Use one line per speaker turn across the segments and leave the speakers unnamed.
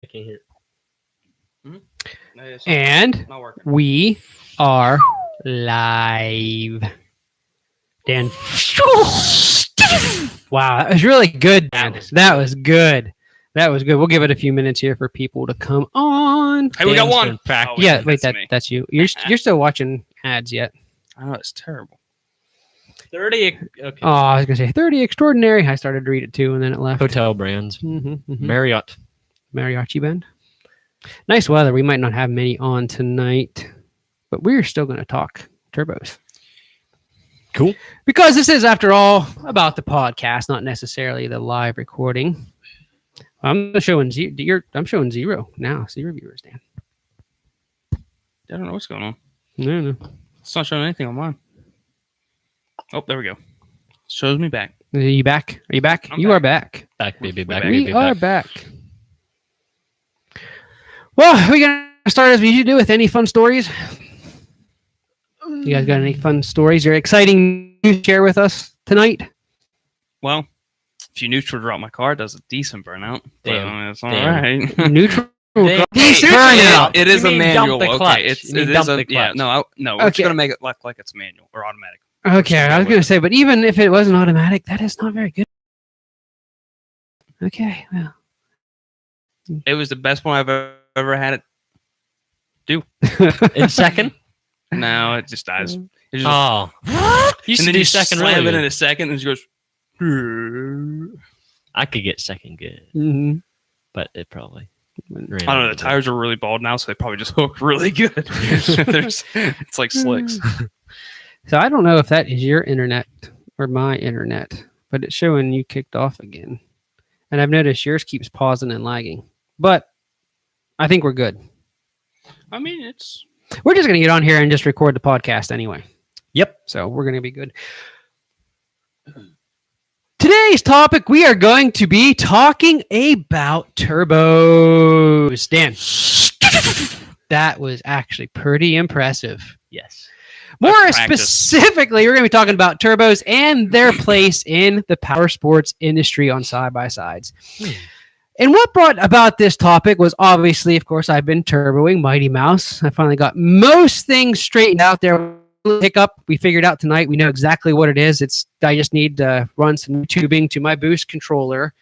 can't hear.
And we are live. Dan. Wow, that was really good, Dan. That was good. We'll give it a few minutes here for people to come on.
Hey, we got one.
Oh, wait, that's you. You're still watching ads yet?
I know, it's terrible.
30. Okay.
Oh, I was gonna say 30 extraordinary. I started to read it too, and then it left.
Hotel brands. Marriott.
Mariachi band. Nice weather. We might not have many on tonight, but we're still going to talk turbos.
Cool.
Because this is, after all, about the podcast, not necessarily the live recording. I'm showing zero. I'm showing zero now. Zero viewers, Dan.
I don't know what's going on.
No.
It's not showing anything on mine. Oh, there we go. Shows me back.
Are you back? Are you back?
I'm
you
back.
are back.
Back, baby, back,
We
baby,
are
back.
back. Well, we're going to start as we usually do with any fun stories. You guys got any fun stories or exciting news to share with us tonight?
Well, if you neutral drop my car, it does a decent burnout.
Damn.
It's all right.
Neutral.
Decent
burnout.
It is a manual.
Dump the clutch.
Okay,
You mean dump the clutch.
No. We're just gonna make it look like it's manual or automatic.
Okay, I was going to say, but even if it wasn't automatic, that is not very good. Okay, well.
It was the best one I've ever had it do.
In second?
No, it just dies. It just,
Oh.
and then you
second
slam
really
it in a second, and it goes.
I could get second good, but it probably.
I don't know. The tires are really bald now, so they probably just hook really good. It's like slicks.
So I don't know if that is your internet or my internet, but it's showing you kicked off again. And I've noticed yours keeps pausing and lagging. But I think we're good.
I mean,
We're just going to get on here and just record the podcast anyway.
Yep.
So we're going to be good. Today's topic, we are going to be talking about turbos. Dan, that was actually pretty impressive.
Yes.
More specifically, we're going to be talking about turbos and their place in the power sports industry on side-by-sides. And what brought about this topic was obviously, of course, I've been turboing Mighty Mouse. I finally got most things straightened out there. Hiccup we figured out tonight. We know exactly what it is. I just need to run some tubing to my boost controller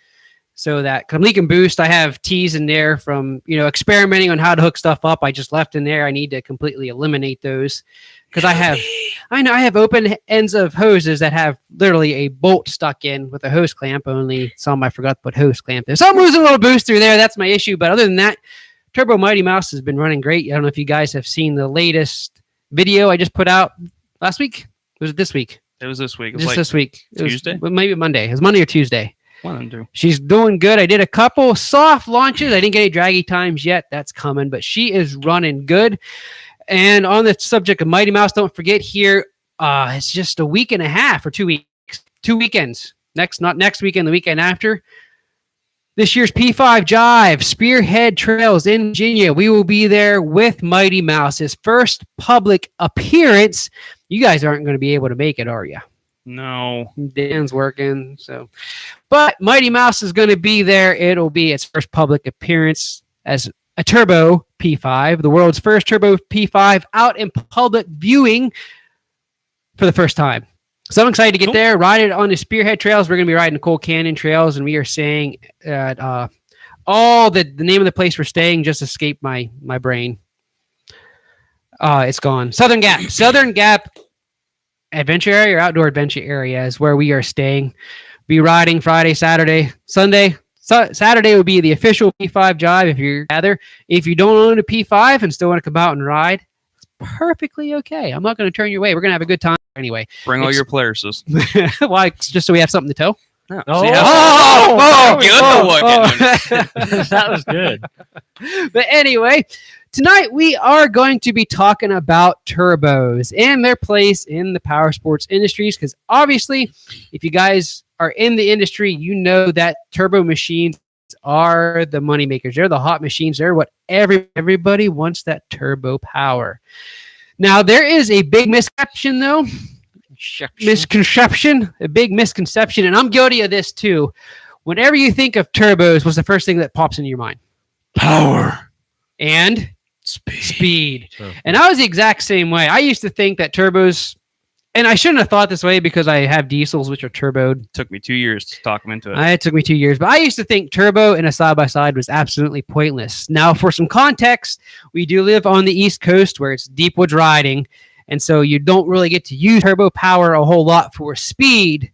so that I'm leaking boost. I have T's in there from experimenting on how to hook stuff up. I just left in there. I need to completely eliminate those because I have open ends of hoses that have literally a bolt stuck in with a hose clamp. Only some I forgot to put hose clamp there. So I'm losing a little boost through there. That's my issue. But other than that, Turbo Mighty Mouse has been running great. I don't know if you guys have seen the latest video I just put out last week. Was it this week?
it was this week. It was
Just
like
this week.
Tuesday?
Maybe Monday. It was Monday or Tuesday.
one of them two.
She's doing good. I did a couple soft launches. I didn't get any draggy times yet. That's coming, but she is running good. And on the subject of Mighty Mouse, don't forget here, it's just a week and a half or 2 weeks. 2 weekends. Not next weekend, the weekend after. This year's P5 Jive Spearhead Trails in Virginia. We will be there with Mighty Mouse. His first public appearance. You guys aren't going to be able to make it, are you?
No.
Dan's working, so. But Mighty Mouse is going to be there. It'll be its first public appearance as a Turbo P5, the world's first Turbo P5 out in public viewing for the first time. So I'm excited to get there, ride it on the Spearhead Trails. We're going to be riding the Coal Canyon Trails, and we are staying at the name of the place we're staying just escaped my brain. It's gone. Southern Gap Adventure Area or Outdoor Adventure Area is where we are staying. Be riding Friday, Saturday, Sunday. Saturday will be the official P5 Jive if you're rather. If you don't own a P5 and still want to come out and ride, it's perfectly okay. I'm not going to turn you away. We're going to have a good time anyway.
Bring all your players.
Why? Just so we have something to tow?
No.
That was good.
But anyway, tonight we are going to be talking about turbos and their place in the power sports industries. Because obviously, if you guys are in the industry, you know that turbo machines are the money makers. They're the hot machines. They're what everybody wants, that turbo power. Now, there is a big misconception, though. A big misconception, and I'm guilty of this too. Whenever you think of turbos, what's the first thing that pops into your mind?
Power.
and
Speed.
speed.
Oh.
And I was the exact same way. I used to think that turbos, and I shouldn't have thought this way because I have diesels which are turboed.
Took me 2 years to talk him into it.
It took me 2 years, but I used to think turbo in a side-by-side was absolutely pointless. Now, for some context, we do live on the East Coast where it's deep woods riding, and so you don't really get to use turbo power a whole lot for speed.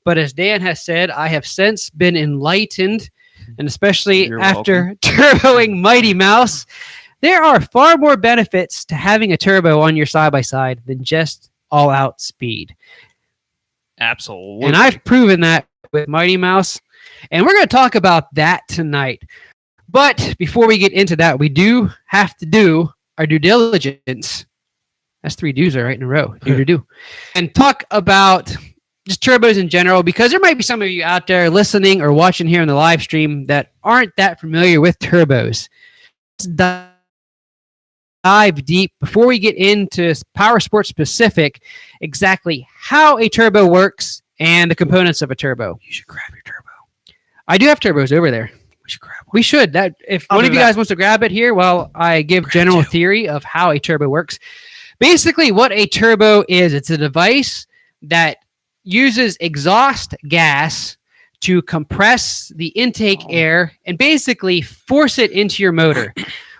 But as Dan has said, I have since been enlightened, and especially
You're
after turboing Mighty Mouse, there are far more benefits to having a turbo on your side-by-side than just all-out speed.
Absolutely.
And I've proven that with Mighty Mouse. And we're going to talk about that tonight. But before we get into that, we do have to do our due diligence. That's 3 do's right in a row. Do. And talk about just turbos in general, because there might be some of you out there listening or watching here in the live stream that aren't that familiar with turbos. Let's dive deep before we get into Powersports specific, exactly how a turbo works and the components of a turbo.
You should grab your turbo.
I do have turbos over there.
We should grab one.
We should. That if
I'll
one
do
of you
that.
guys wants to grab it here while I give
Grab
general
two.
theory of how a turbo works. Basically, what a turbo is, it's a device that uses exhaust gas to compress the intake air and basically force it into your motor.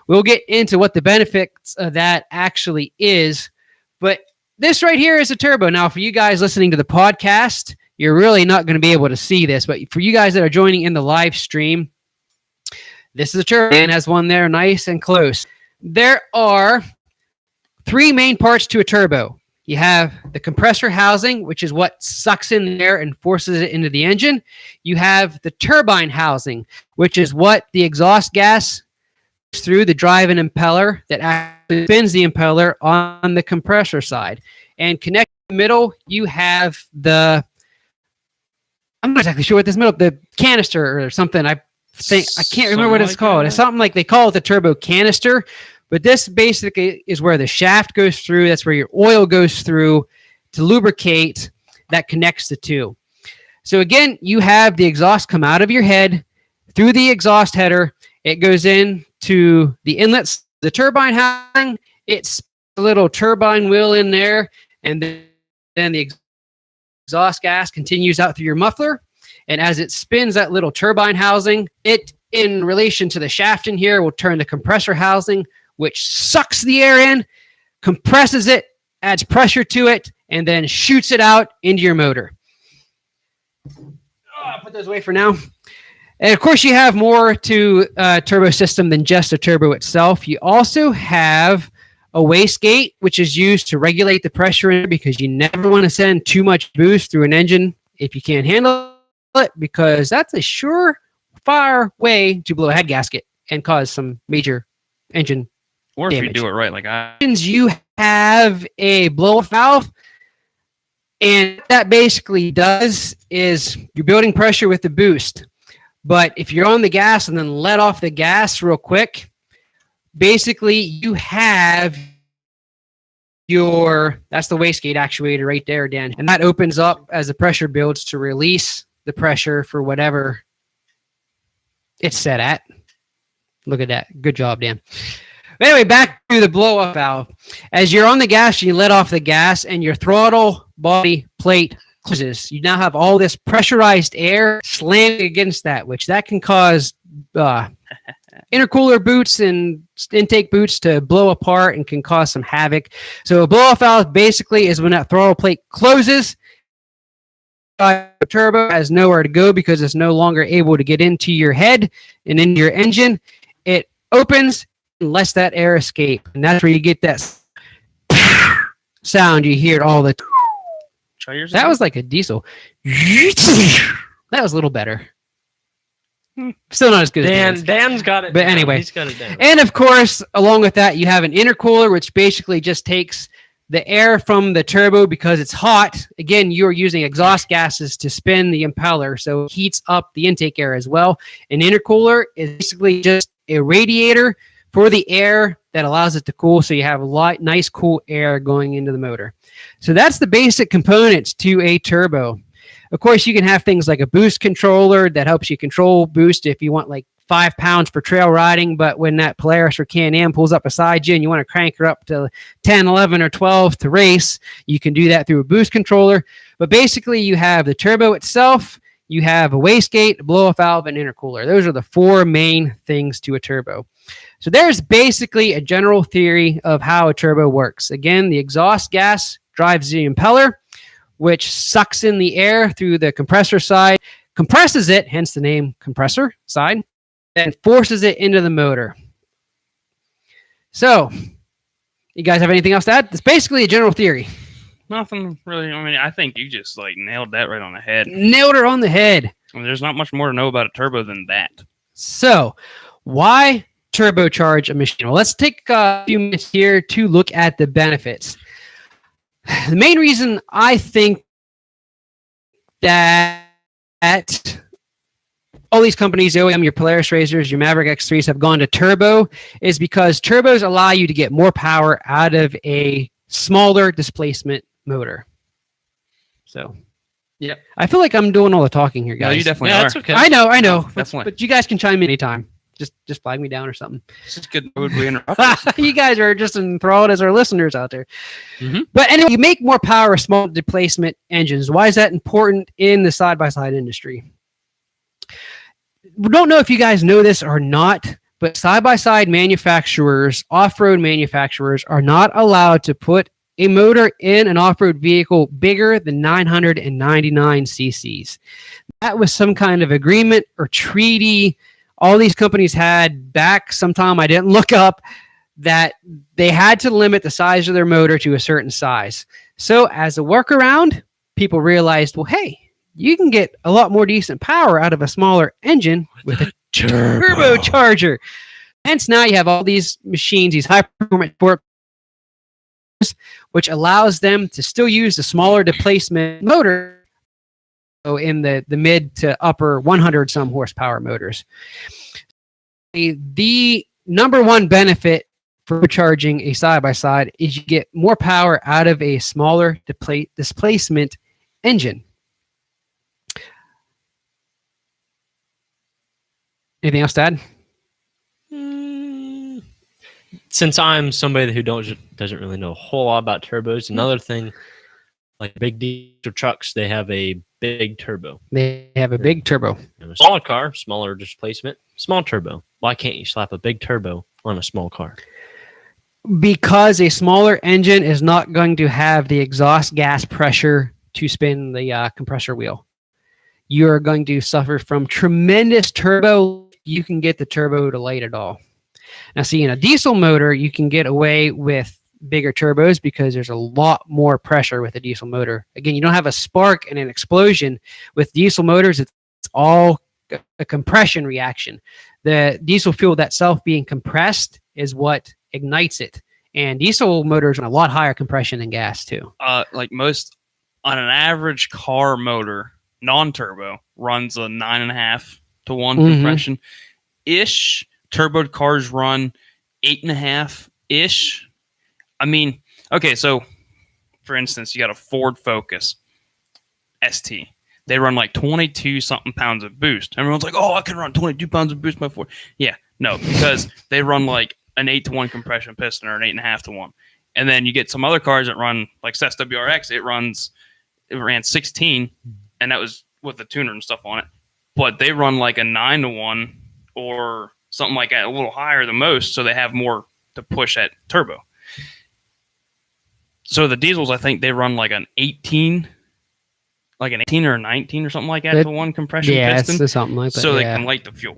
We'll get into what the benefits of that actually is, but this right here is a turbo. Now, for you guys listening to the podcast, you're really not going to be able to see this, but for you guys that are joining in the live stream, this is a turbo and has one there nice and close. There are 3 main parts to a turbo. You have the compressor housing, which is what sucks in the air and forces it into the engine. You have the turbine housing, which is what the exhaust gas goes through the drive and impeller that actually spins the impeller on the compressor side. And connected in the middle, you have the, I'm not exactly sure what this middle, the canister or something. I can't remember what it's called. It's something like they call it the turbo canister. But this basically is where the shaft goes through. That's where your oil goes through to lubricate that connects the two. So again, you have the exhaust come out of your head through the exhaust header. It goes in to the inlets, the turbine housing. It's a little turbine wheel in there. And then the exhaust gas continues out through your muffler. And as it spins that little turbine housing, it, in relation to the shaft in here, will turn the compressor housing, which sucks the air in, compresses it, adds pressure to it, and then shoots it out into your motor. I'll put those away for now. And of course, you have more to a turbo system than just a turbo itself. You also have a wastegate, which is used to regulate the pressure in, because you never want to send too much boost through an engine if you can't handle it, because that's a surefire way to blow a head gasket and cause some major engine
Or if
damage.
you do it right, like I.
You have a blow-off valve, and what that basically does is you're building pressure with the boost. But if you're on the gas and then let off the gas real quick, basically you have that's the wastegate actuator right there, Dan. And that opens up as the pressure builds to release the pressure for whatever it's set at. Look at that. Good job, Dan. Anyway, back to the blow-off valve. As you're on the gas, you let off the gas and your throttle body plate closes. You now have all this pressurized air slamming against that, which that can cause intercooler boots and intake boots to blow apart and can cause some havoc. So a blow-off valve basically is when that throttle plate closes. Turbo has nowhere to go because it's no longer able to get into your head and into your engine. It opens and lets that air escape, and that's where you get that sound you hear all the.
Try yours
That
again.
was like a diesel. That was a little better. Still not as good as Dan's.
Dan's got it.
But
down.
anyway.
He's got it down.
And of course, along with that, you have an intercooler, which basically just takes the air from the turbo because it's hot. Again, you're using exhaust gases to spin the impeller, so it heats up the intake air as well. An intercooler is basically just a radiator for the air that allows it to cool, so you have a lot nice cool air going into the motor. So that's the basic components to a turbo. Of course, you can have things like a boost controller that helps you control boost if you want like 5 pounds for trail riding, but when that Polaris or Can-Am pulls up beside you and you want to crank her up to 10, 11, or 12 to race, you can do that through a boost controller. But basically, you have the turbo itself, you have a wastegate, a blow-off valve, and intercooler. Those are the 4 main things to a turbo. So there's basically a general theory of how a turbo works. Again, the exhaust gas drives the impeller, which sucks in the air through the compressor side, compresses it, hence the name compressor side, and forces it into the motor. So, you guys have anything else to add? It's basically a general theory.
Nothing really. I mean, I think you just like nailed that right on the head.
Nailed her on the head.
I mean, there's not much more to know about a turbo than that.
So, why turbocharge a machine? Well, let's take a few minutes here to look at the benefits. The main reason I think that all these companies, the OEM, your Polaris Racers, your Maverick X3s have gone to turbo is because turbos allow you to get more power out of a smaller displacement motor. So,
yeah,
I feel like I'm doing all the talking here, guys.
No, you definitely are.
That's okay.
I know,
Definitely.
but you guys can chime in anytime. Just flag me down or something.
It's just good. Would we interrupt?
You guys are just enthralled as our listeners out there.
Mm-hmm.
But anyway, you make more power with small displacement engines. Why is that important in the side-by-side industry? We don't know if you guys know this or not, but side-by-side manufacturers, off-road manufacturers, are not allowed to put a motor in an off-road vehicle bigger than 999 cc's. That was some kind of agreement or treaty all these companies had back sometime, I didn't look up, that they had to limit the size of their motor to a certain size. So as a workaround, people realized, well, hey, you can get a lot more decent power out of a smaller engine with a turbocharger. Hence now you have all these machines, these high-performance sport, which allows them to still use the smaller displacement motor in the mid to upper 100 some horsepower motors. The number one benefit for charging a side-by-side is you get more power out of a smaller displacement engine. Anything else to add?
Since I'm somebody who doesn't really know a whole lot about turbos, another thing, like big diesel trucks, they have a big turbo.
They have a big turbo.
And a smaller car, smaller displacement, small turbo. Why can't you slap a big turbo on a small car?
Because a smaller engine is not going to have the exhaust gas pressure to spin the compressor wheel. You're going to suffer from tremendous turbo. You can get the turbo to light it all. Now, see, in a diesel motor, you can get away with bigger turbos because there's a lot more pressure with a diesel motor. Again, you don't have a spark and an explosion. With diesel motors, it's all a compression reaction. The diesel fuel itself being compressed is what ignites it. And diesel motors are a lot higher compression than gas, too.
Like most, on an average car motor, non-turbo, runs a 9.5 to 1 compression-ish. Turbo cars run 8.5-ish. I mean, okay, so for instance, you got a Ford Focus ST. They run like 22 something pounds of boost. Everyone's like, oh, I can run 22 pounds of boost by Ford. Yeah, no, because they run like an 8 to 1 compression piston or an 8.5 to 1. And then you get some other cars that run like CES WRX. It ran 16, and that was with the tuner and stuff on it. But they run like a 9 to 1 or something like that, a little higher than most, so they have more to push at turbo. So the diesels, I think they run like an 18 or a 19 or something like that to 1 compression piston.
It's something like that.
So they can light the fuel.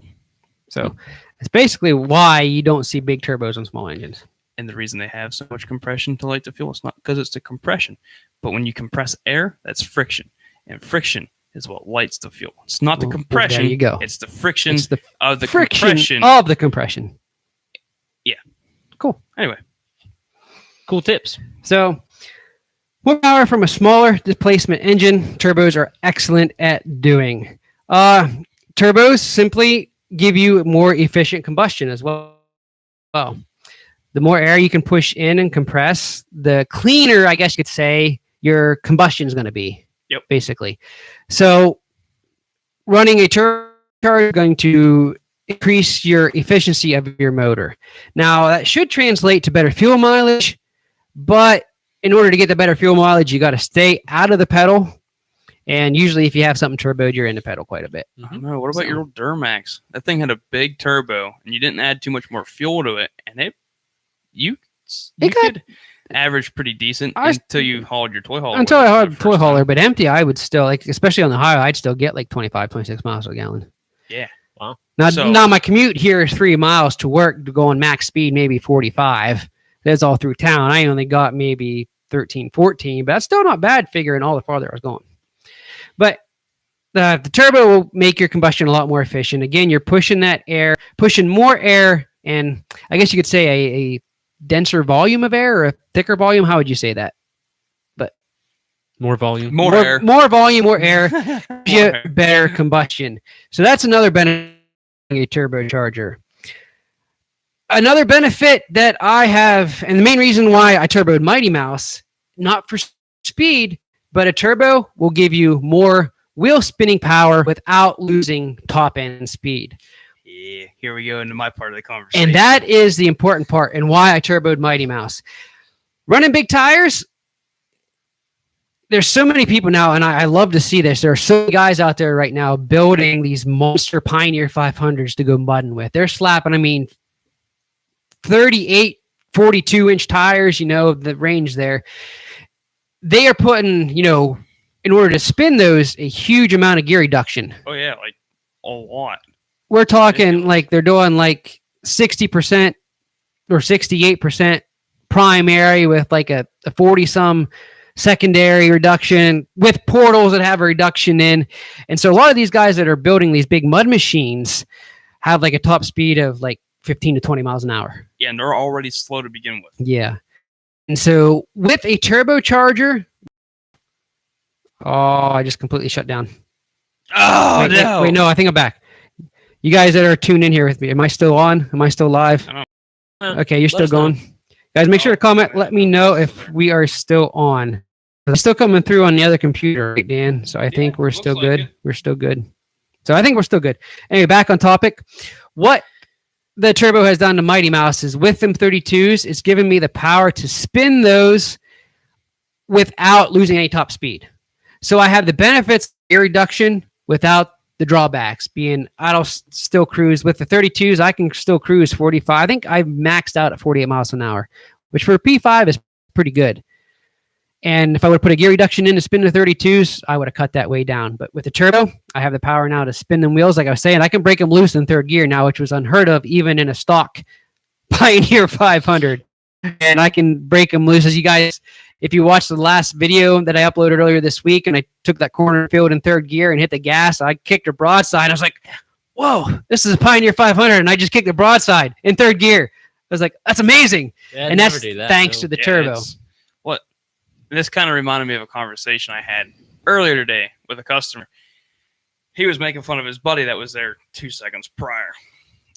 So it's basically why you don't see big turbos on small engines.
And the reason they have so much compression to light the fuel, it's not because it's the compression. But when you compress air, that's friction. And friction is what lights the fuel. It's not the compression.
There you go.
It's the friction
of the
compression.
Of the compression.
Yeah.
Cool.
Anyway.
Cool tips.
So, more power from a smaller displacement engine, turbos are excellent at doing. Turbos simply give you more efficient combustion as well. The more air you can push in and compress, the cleaner, I guess you could say, your combustion is going to be.
Yep.
Basically. So, running a turbocharger is going to increase your efficiency of your motor. Now, that should translate to better fuel mileage, but in order to get the better fuel mileage, you got to stay out of the pedal. And usually, if you have something turboed, you're in the pedal quite a bit.
I don't know. What about your old Duramax? That thing had a big turbo, and you didn't add too much more fuel to it, and you could average pretty decent until you hauled your toy hauler.
Until I hauled the toy hauler, but empty, I would still, like, especially on the highway, I'd still get like 25, 26 miles a gallon.
Yeah.
Wow.
Now my commute here is 3 miles to work, to go on max speed, maybe 45. That's all through town. I only got maybe 13, 14, but that's still not bad figuring all the farther I was going. But the turbo will make your combustion a lot more efficient. Again, you're pushing more air, and I guess you could say a denser volume of air or a thicker volume. How would you say that? But
more volume,
more air,
more volume, more air, better combustion. So that's another benefit of a turbocharger. Another benefit that I have, and the main reason why I turboed Mighty Mouse, not for speed, but a turbo will give you more wheel spinning power without losing top end speed.
Yeah, here we go into my part of the conversation.
And that is the important part and why I turboed Mighty Mouse. Running big tires, there's so many people now, and I love to see this. There are so many guys out there right now building these monster Pioneer 500s to go mudding with. They're slapping, 38, 42-inch tires, the range there. They are putting, in order to spin those, a huge amount of gear reduction.
Oh, yeah, like a lot.
We're talking like they're doing like 60% or 68% primary with like a 40-some secondary reduction with portals that have a reduction in. And so a lot of these guys that are building these big mud machines have like a top speed of like 15 to 20 miles an hour.
Yeah, and they're already slow to begin with.
Yeah. And so with a turbocharger, I just completely shut down.
Oh,
wait, no, I think I'm back. You guys that are tuned in here with me, am I still on? Am I still live? Okay, you're still going. Guys, make sure to comment. Let me know if we are still on. I'm still coming through on the other computer, right, Dan? So I think we're still good. We're still good. So I think we're still good. Anyway, back on topic. What the turbo has done to Mighty Mouse is with them 32s, it's given me the power to spin those without losing any top speed. So I have the benefits of gear reduction without the drawbacks, being I'll still cruise. With the 32s, I can still cruise 45. I think I've maxed out at 48 miles an hour, which for a P5 is pretty good. And if I would have put a gear reduction in to spin the 32s, I would have cut that way down. But with the turbo, I have the power now to spin them wheels. Like I was saying, I can break them loose in third gear now, which was unheard of even in a stock Pioneer 500. And I can break them loose. As you guys, if you watched the last video that I uploaded earlier this week, and I took that corner field in third gear and hit the gas, I kicked a broadside. I was like, whoa, this is a Pioneer 500, and I just kicked the broadside in third gear. I was like, that's amazing.
Yeah,
and that's thanks to the turbo.
This kind of reminded me of a conversation I had earlier today with a customer. He was making fun of his buddy that was there 2 seconds prior.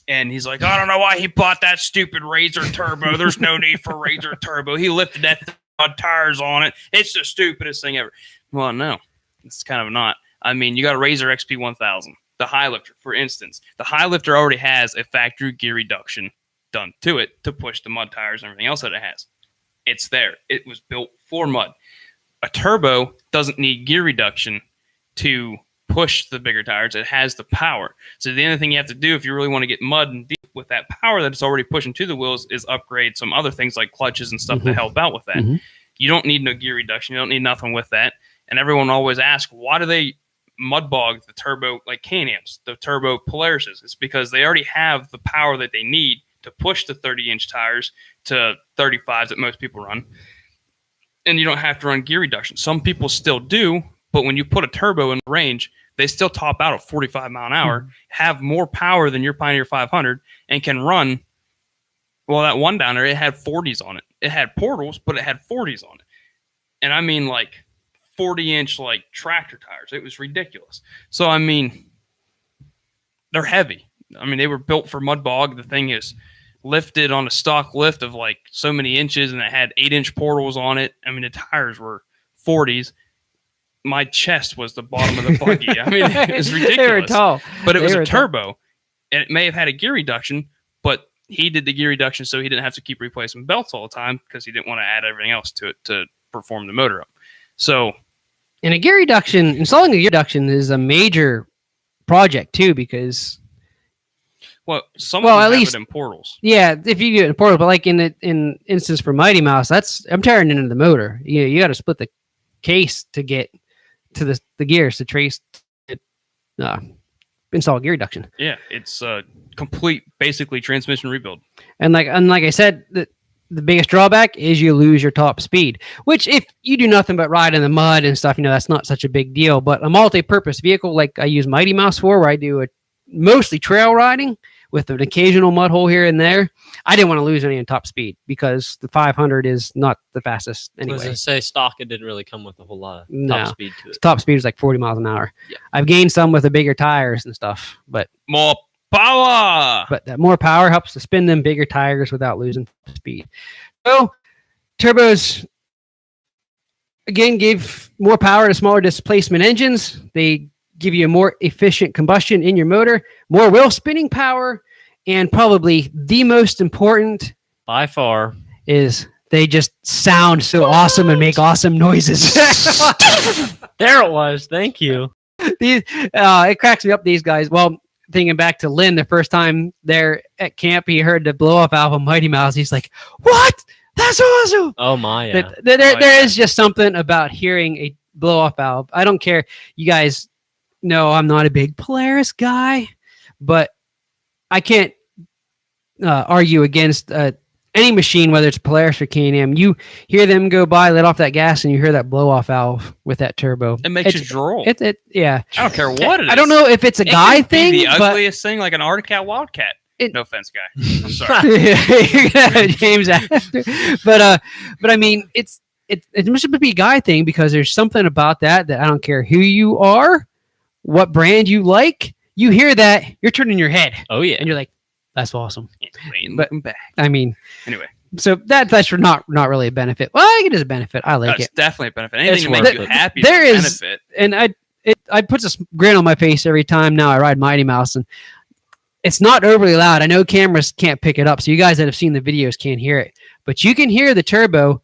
And he's like, I don't know why he bought that stupid Razor turbo. There's no need for Razor turbo. He lifted that tires on it. It's the stupidest thing ever. Well, no, it's kind of not. I mean, you got a Razor XP 1000, the high lifter, for instance. The high lifter already has a factory gear reduction done to it to push the mud tires and everything else that it has. It's there. It was built for mud. A turbo doesn't need gear reduction to push the bigger tires. It has the power. So the only thing you have to do if you really want to get mud and deep with that power that it's already pushing to the wheels is upgrade some other things like clutches and stuff to help out with that. You don't need no gear reduction. You don't need nothing with that. And everyone always asks, why do they mud bog the turbo like Can-Ams, the turbo Polarises? It's because they already have the power that they need to push the 30-inch tires to 35s that most people run. And you don't have to run gear reduction. Some people still do, but when you put a turbo in the range, they still top out at 45 mile an hour, have more power than your Pioneer 500, and can run. Well, that one down there, it had 40s on it. It had portals, but it had 40s on it. And I mean, like 40-inch like tractor tires. It was ridiculous. So, I mean, they're heavy. I mean, they were built for mud bog. The thing is lifted on a stock lift of like so many inches, and it had 8-inch portals on it. I mean, the tires were 40s. My chest was the bottom of the buggy. I mean, it was ridiculous.
They were tall.
But it was a turbo. and it may have had a gear reduction, but he did the gear reduction so he didn't have to keep replacing belts all the time because he didn't want to add everything else to it to perform the motor up. So,
and a gear reduction, installing a gear reduction is a major project too, because
some of them
at
have
least
it in portals.
Yeah, if you do it in portal, but like in instance for Mighty Mouse, I'm tearing into the motor. You got to split the case to get to the gears to trace it, install gear reduction.
Yeah, it's a complete, basically transmission rebuild.
And like I said, the biggest drawback is you lose your top speed, which if you do nothing but ride in the mud and stuff, that's not such a big deal. But a multi-purpose vehicle like I use Mighty Mouse for, where I do mostly trail riding with an occasional mud hole here and there, I didn't want to lose any in top speed because the 500 is not the fastest anyway.
I was going to say stock, it didn't really come with a whole lot of top speed to it.
Top speed is like 40 miles an hour.
Yeah.
I've gained some with the bigger tires and stuff, but
more power.
But that more power helps to spin them bigger tires without losing speed. So turbos again gave more power to smaller displacement engines. They give you a more efficient combustion in your motor, more wheel spinning power, and probably the most important
by far
is they just sound so awesome and make awesome noises.
There it was. Thank you.
It cracks me up, these guys. Well, thinking back to Lynn, the first time there at camp, he heard the blow off album Mighty Mouse. He's like, "What? That's awesome!"
Oh my! Yeah.
There is just something about hearing a blow off valve. I don't care. You guys know I'm not a big Polaris guy, but I can't argue against any machine, whether it's Polaris or K&M. You hear them go by, let off that gas, and you hear that blow off valve with that turbo.
It makes you drool.
Yeah.
I don't care what it is.
I don't know if it's a guy thing.
The ugliest thing, like an Arctic Cat Wildcat. No offense, guy. I'm sorry.
You're gonna have James after. But I mean, it must be a guy thing because there's something about that I don't care who you are, what brand you like. You hear that, you're turning your head.
Oh yeah,
and you're like, "That's awesome."
But
I mean,
anyway.
So that's not really a benefit. Well, I think it is a benefit. I like it.
It's definitely a benefit. Anything to make you happy
there
is a
is
benefit.
And I put this grin on my face every time now I ride Mighty Mouse, and it's not overly loud. I know cameras can't pick it up, so you guys that have seen the videos can't hear it, but you can hear the turbo.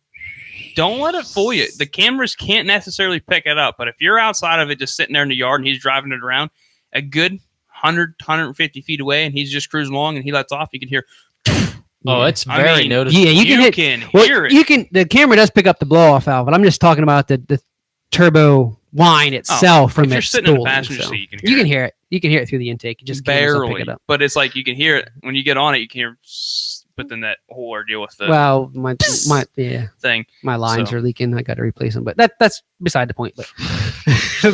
Don't let it fool you. The cameras can't necessarily pick it up, but if you're outside of it just sitting there in the yard and he's driving it around, a good 100, 150 feet away, and he's just cruising along and he lets off, you can hear.
Oh, it's very noticeable.
Yeah, you can hear it. The camera does pick up the blow off valve, but I'm just talking about the turbo whine itself from
you're
its
sitting in the
stool,
passenger
so.
seat,
You can hear it. You can hear it through the intake. You just
barely
pick it up.
But it's like you can hear it when you get on it. You can hear, but then that whole ordeal with the
my
thing.
My lines are leaking. I got to replace them, but that's beside the point. But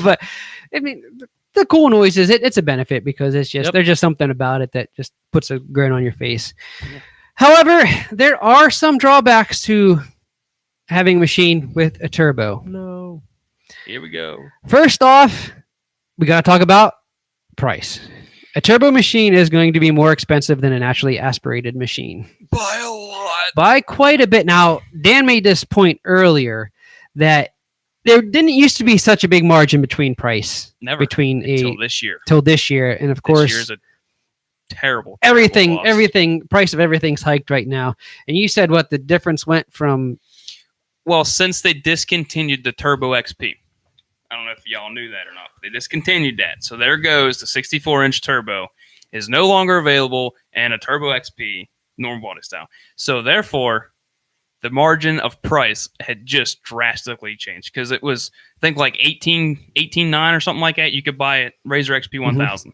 but I mean, the cool noises. It's a benefit because it's just there's just something about it that just puts a grin on your face. Yeah. However, there are some drawbacks to having a machine with a turbo.
No.
Here we go. First
off, we got to talk about price. A turbo machine is going to be more expensive than a naturally aspirated machine.
By a lot.
By quite a bit. Now, Dan made this point earlier that there didn't used to be such a big margin between price.
Never.
Until
this year.
Till this year. And of course,
this year's a terrible
price of everything's hiked right now. And you said what the difference went from?
Well, since they discontinued the Turbo XP. I don't know if y'all knew that or not. They discontinued that. So there goes the 64-inch turbo is no longer available and a Turbo XP normal body style. So therefore, the margin of price had just drastically changed because it was, I think, like 18.9 or something like that. You could buy a Razor XP 1000.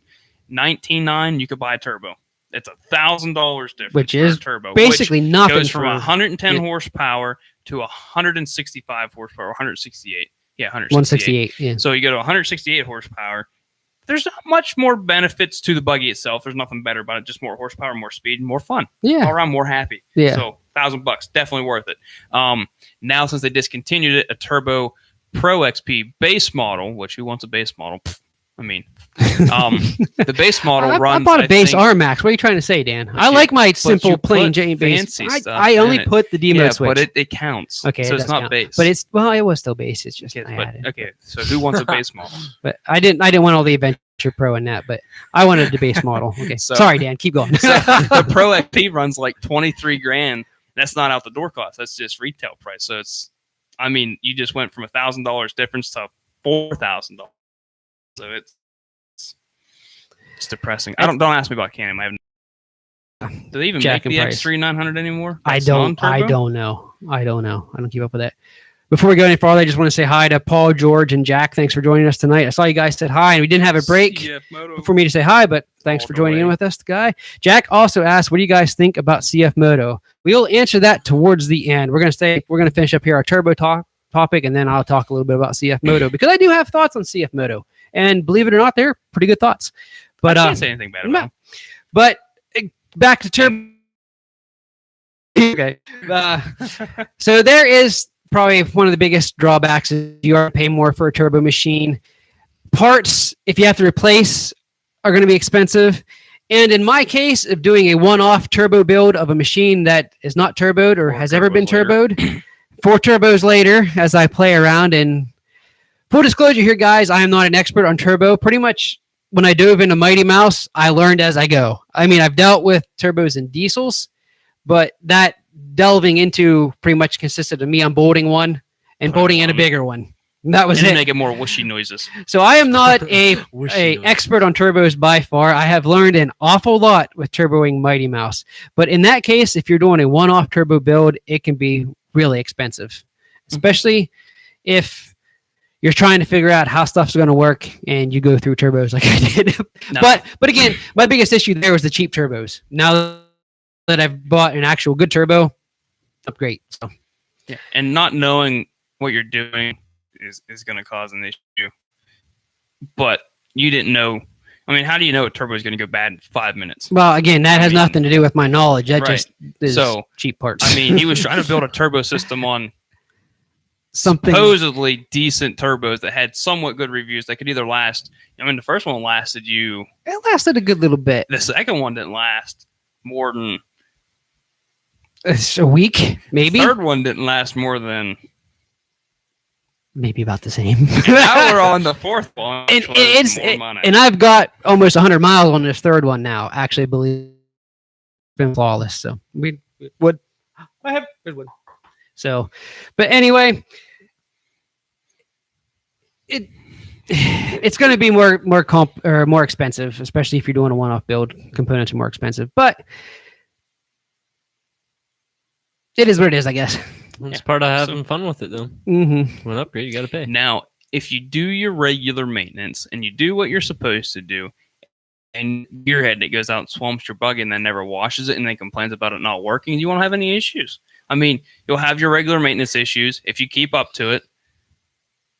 19.9, you could buy a turbo. It's $1,000 difference,
which is
turbo,
basically
which
nothing.
Goes from 110 horsepower to 165 horsepower, 168. Yeah,
168. Yeah.
So you go to 168 horsepower. There's not much more benefits to the buggy itself. There's nothing better about it. Just more horsepower, more speed, more fun.
Yeah.
All around more happy.
Yeah.
So $1,000, definitely worth it. Now since they discontinued it, a Turbo Pro XP base model, which who wants a base model? I mean, the base model runs.
I bought a base R-Max. What are you trying to say, Dan? I like my simple, plain Jane base. I only put the D-mode switch.
But it counts.
Okay,
so it's not base.
But it was still base. It's just I had it.
Okay, so who wants a base model?
But I didn't want all the adventure you're pro in that, but I wanted the base model. Okay,
So-
sorry, Dan, keep going.
So the Pro XP runs like 23 grand. That's not out the door cost. That's just retail price. So it's, I mean, you just went from $1,000 difference to $4,000. So it's depressing. Don't ask me about Can-Am. I have. Do they even
Jack
make
and
the
Price.
X3 900 anymore?
I
That's
don't
non-turbo?
know. I don't keep up with that. Before we go any farther, I just want to say hi to Paul, George, and Jack. Thanks for joining us tonight. I saw you guys said hi, and we didn't have a break
CF Moto.
for me to say hi, but thanks for joining in with us, guy. Jack also asked, what do you guys think about CF Moto? We'll answer that towards the end. We're going to finish up here our turbo topic, and then I'll talk a little bit about CF Moto, because I do have thoughts on CF Moto, and believe it or not, they're pretty good thoughts. But
I can't say anything bad about them.
But back to turbo. Okay. So there is probably one of the biggest drawbacks is you are paying more for a turbo machine. Parts, if you have to replace, are going to be expensive. And in my case of doing a one-off turbo build of a machine that is not turboed or has ever been turboed, 4 turbos later, as I play around, and full disclosure here, guys, I am not an expert on turbo. Pretty much when I dove into Mighty Mouse, I learned as I go. I mean, I've dealt with turbos and diesels, but that delving into pretty much consisted of me unbolting one and bolting in a bigger one. And that was
And
it.
make it more whooshy noises.
So I am not a
Wishy-washy.
expert on turbos by far. I have learned an awful lot with turboing Mighty Mouse. But in that case, if you're doing a one-off turbo build, it can be really expensive, especially if you're trying to figure out how stuff's going to work and you go through turbos like I did.
No.
But again, my biggest issue there was the cheap turbos. Now that I've bought an actual good turbo, upgrade. So
Yeah. And not knowing what you're doing is going to cause an issue. But you didn't know. I mean, how do you know a turbo is going to go bad in 5 minutes?
well, again, that has
mean,
nothing to do with my knowledge. That
right.
just is
So,
cheap parts.
I mean, he was trying to build a turbo system on
something.
supposedly decent turbos that had somewhat good reviews that could either last. I mean, the first one lasted you.
It lasted a good little bit.
The second one didn't last more than.
It's a week, maybe.
The third one didn't last more than.
Maybe about the same.
Now we're on the fourth one.
and
which was more
it's
money.
and I've got almost 100 miles on this third one now. Actually, believe it's been flawless. So we would. I have a good one. So, but anyway, it's going to be more expensive, especially if you're doing a one-off build. Components are more expensive, but it is what it is, I guess.
It's part of having fun with it, though.
Mm-hmm.
When upgrade, you got to pay.
Now, if you do your regular maintenance and you do what you're supposed to do, and gearhead that goes out and swamps your buggy and then never washes it and then complains about it not working, you won't have any issues. I mean, you'll have your regular maintenance issues if you keep up to it.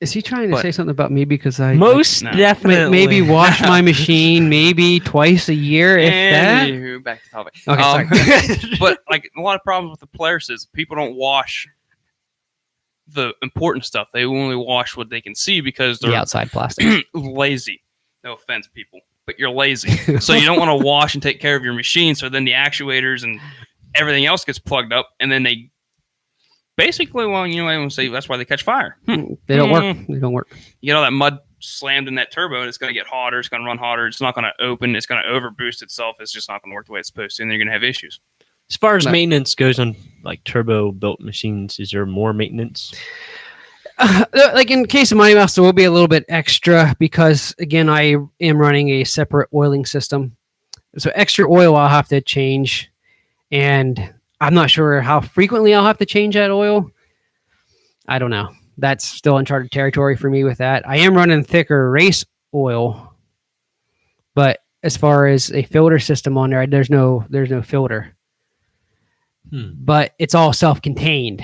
Is he trying to
But-
say something about me because I
Most
No.
definitely.
maybe wash my machine maybe twice a year, if that?
Anywho, back to topic.
Okay, sorry.
But like a lot of problems with the Polaris is people don't wash the important stuff. They only wash what they can see because
The
they're
outside plastic.
lazy. No offense, people, but you're lazy. So you don't want to wash and take care of your machine. So then the actuators and everything else gets plugged up, and then they basically, well, you know, I want to say that's why they catch fire.
They don't work. They don't work.
You get all that mud slammed in that turbo, and it's going to get hotter. It's going to run hotter. It's not going to open. It's going to overboost itself. It's just not going to work the way it's supposed to, and you're going to have issues.
As far as
But-
maintenance goes on like turbo built machines, is there more maintenance?
Like in case of Mighty Mouse, there will be a little bit extra because, again, I am running a separate oiling system. So extra oil I'll have to change, and I'm not sure how frequently I'll have to change that oil. I don't know. That's still uncharted territory for me with that. I am running thicker race oil, but as far as a filter system on there, there's no filter. But it's all self-contained.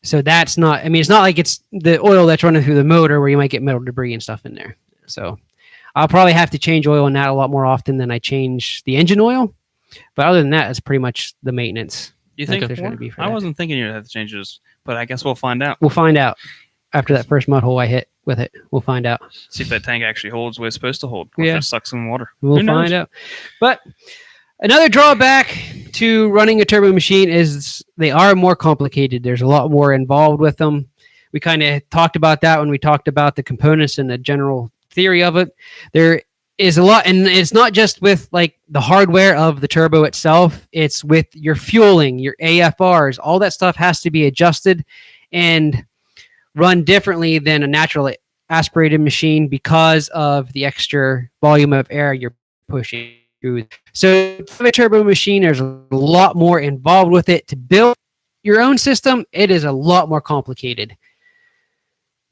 So that's not, I mean, it's not like it's the oil that's running through the motor where you might get metal debris and stuff in there. So I'll probably have to change oil in that a lot more often than I change the engine oil. But other than that, it's pretty much the maintenance.
You think
there's gonna be for
I
that.
wasn't thinking you'd have to change this, but I guess we'll find out.
We'll find out after that first mud hole I hit with it. We'll find out.
See if that tank actually holds what it's supposed to hold. Or
Yeah.
if it sucks in water.
We'll
Who knows?
find out. But another drawback to running a turbo machine is they are more complicated. There's a lot more involved with them. We kind of talked about that when we talked about the components and the general theory of it. There is a lot, and it's not just with like the hardware of the turbo itself. It's with your fueling, your AFRs, all that stuff has to be adjusted and run differently than a natural aspirated machine because of the extra volume of air you're pushing through. So for a turbo machine, there's a lot more involved with it. To build your own system, it is a lot more complicated.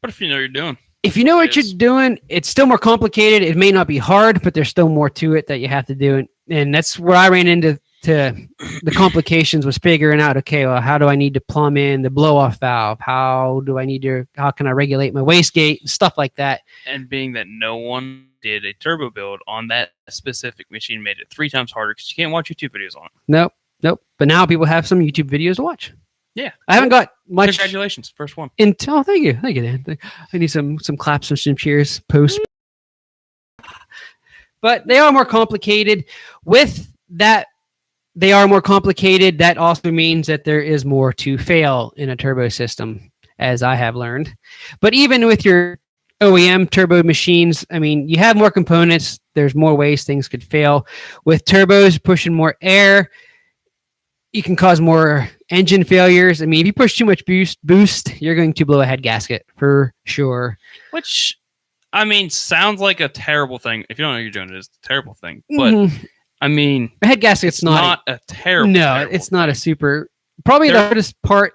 But if you know what you're doing.
If you know what you're doing, it's still more complicated. It may not be hard, but there's still more to it that you have to do. And that's where I ran into the complications, was figuring out, okay, well, how do I need to plumb in the blow-off valve? How can I regulate my wastegate? Stuff like that.
And being that no one did a turbo build on that specific machine made it 3 times harder because you can't watch YouTube videos on it.
Nope. But now people have some YouTube videos to watch.
Yeah.
I haven't got much.
Congratulations. First one.
Oh, thank you, Dan. I need some claps and some cheers post. But they are more complicated. With that, they are more complicated. That also means that there is more to fail in a turbo system, as I have learned. But even with your OEM turbo machines, I mean, you have more components. There's more ways things could fail. With turbos pushing more air, you can cause more engine failures. I mean, if you push too much boost, you're going to blow a head gasket for sure.
Which, I mean, sounds like a terrible thing. If you don't know what you're doing, it is a terrible thing. But, I mean,
a head gasket's
not a terrible
No,
terrible
it's not a super... Probably the hardest part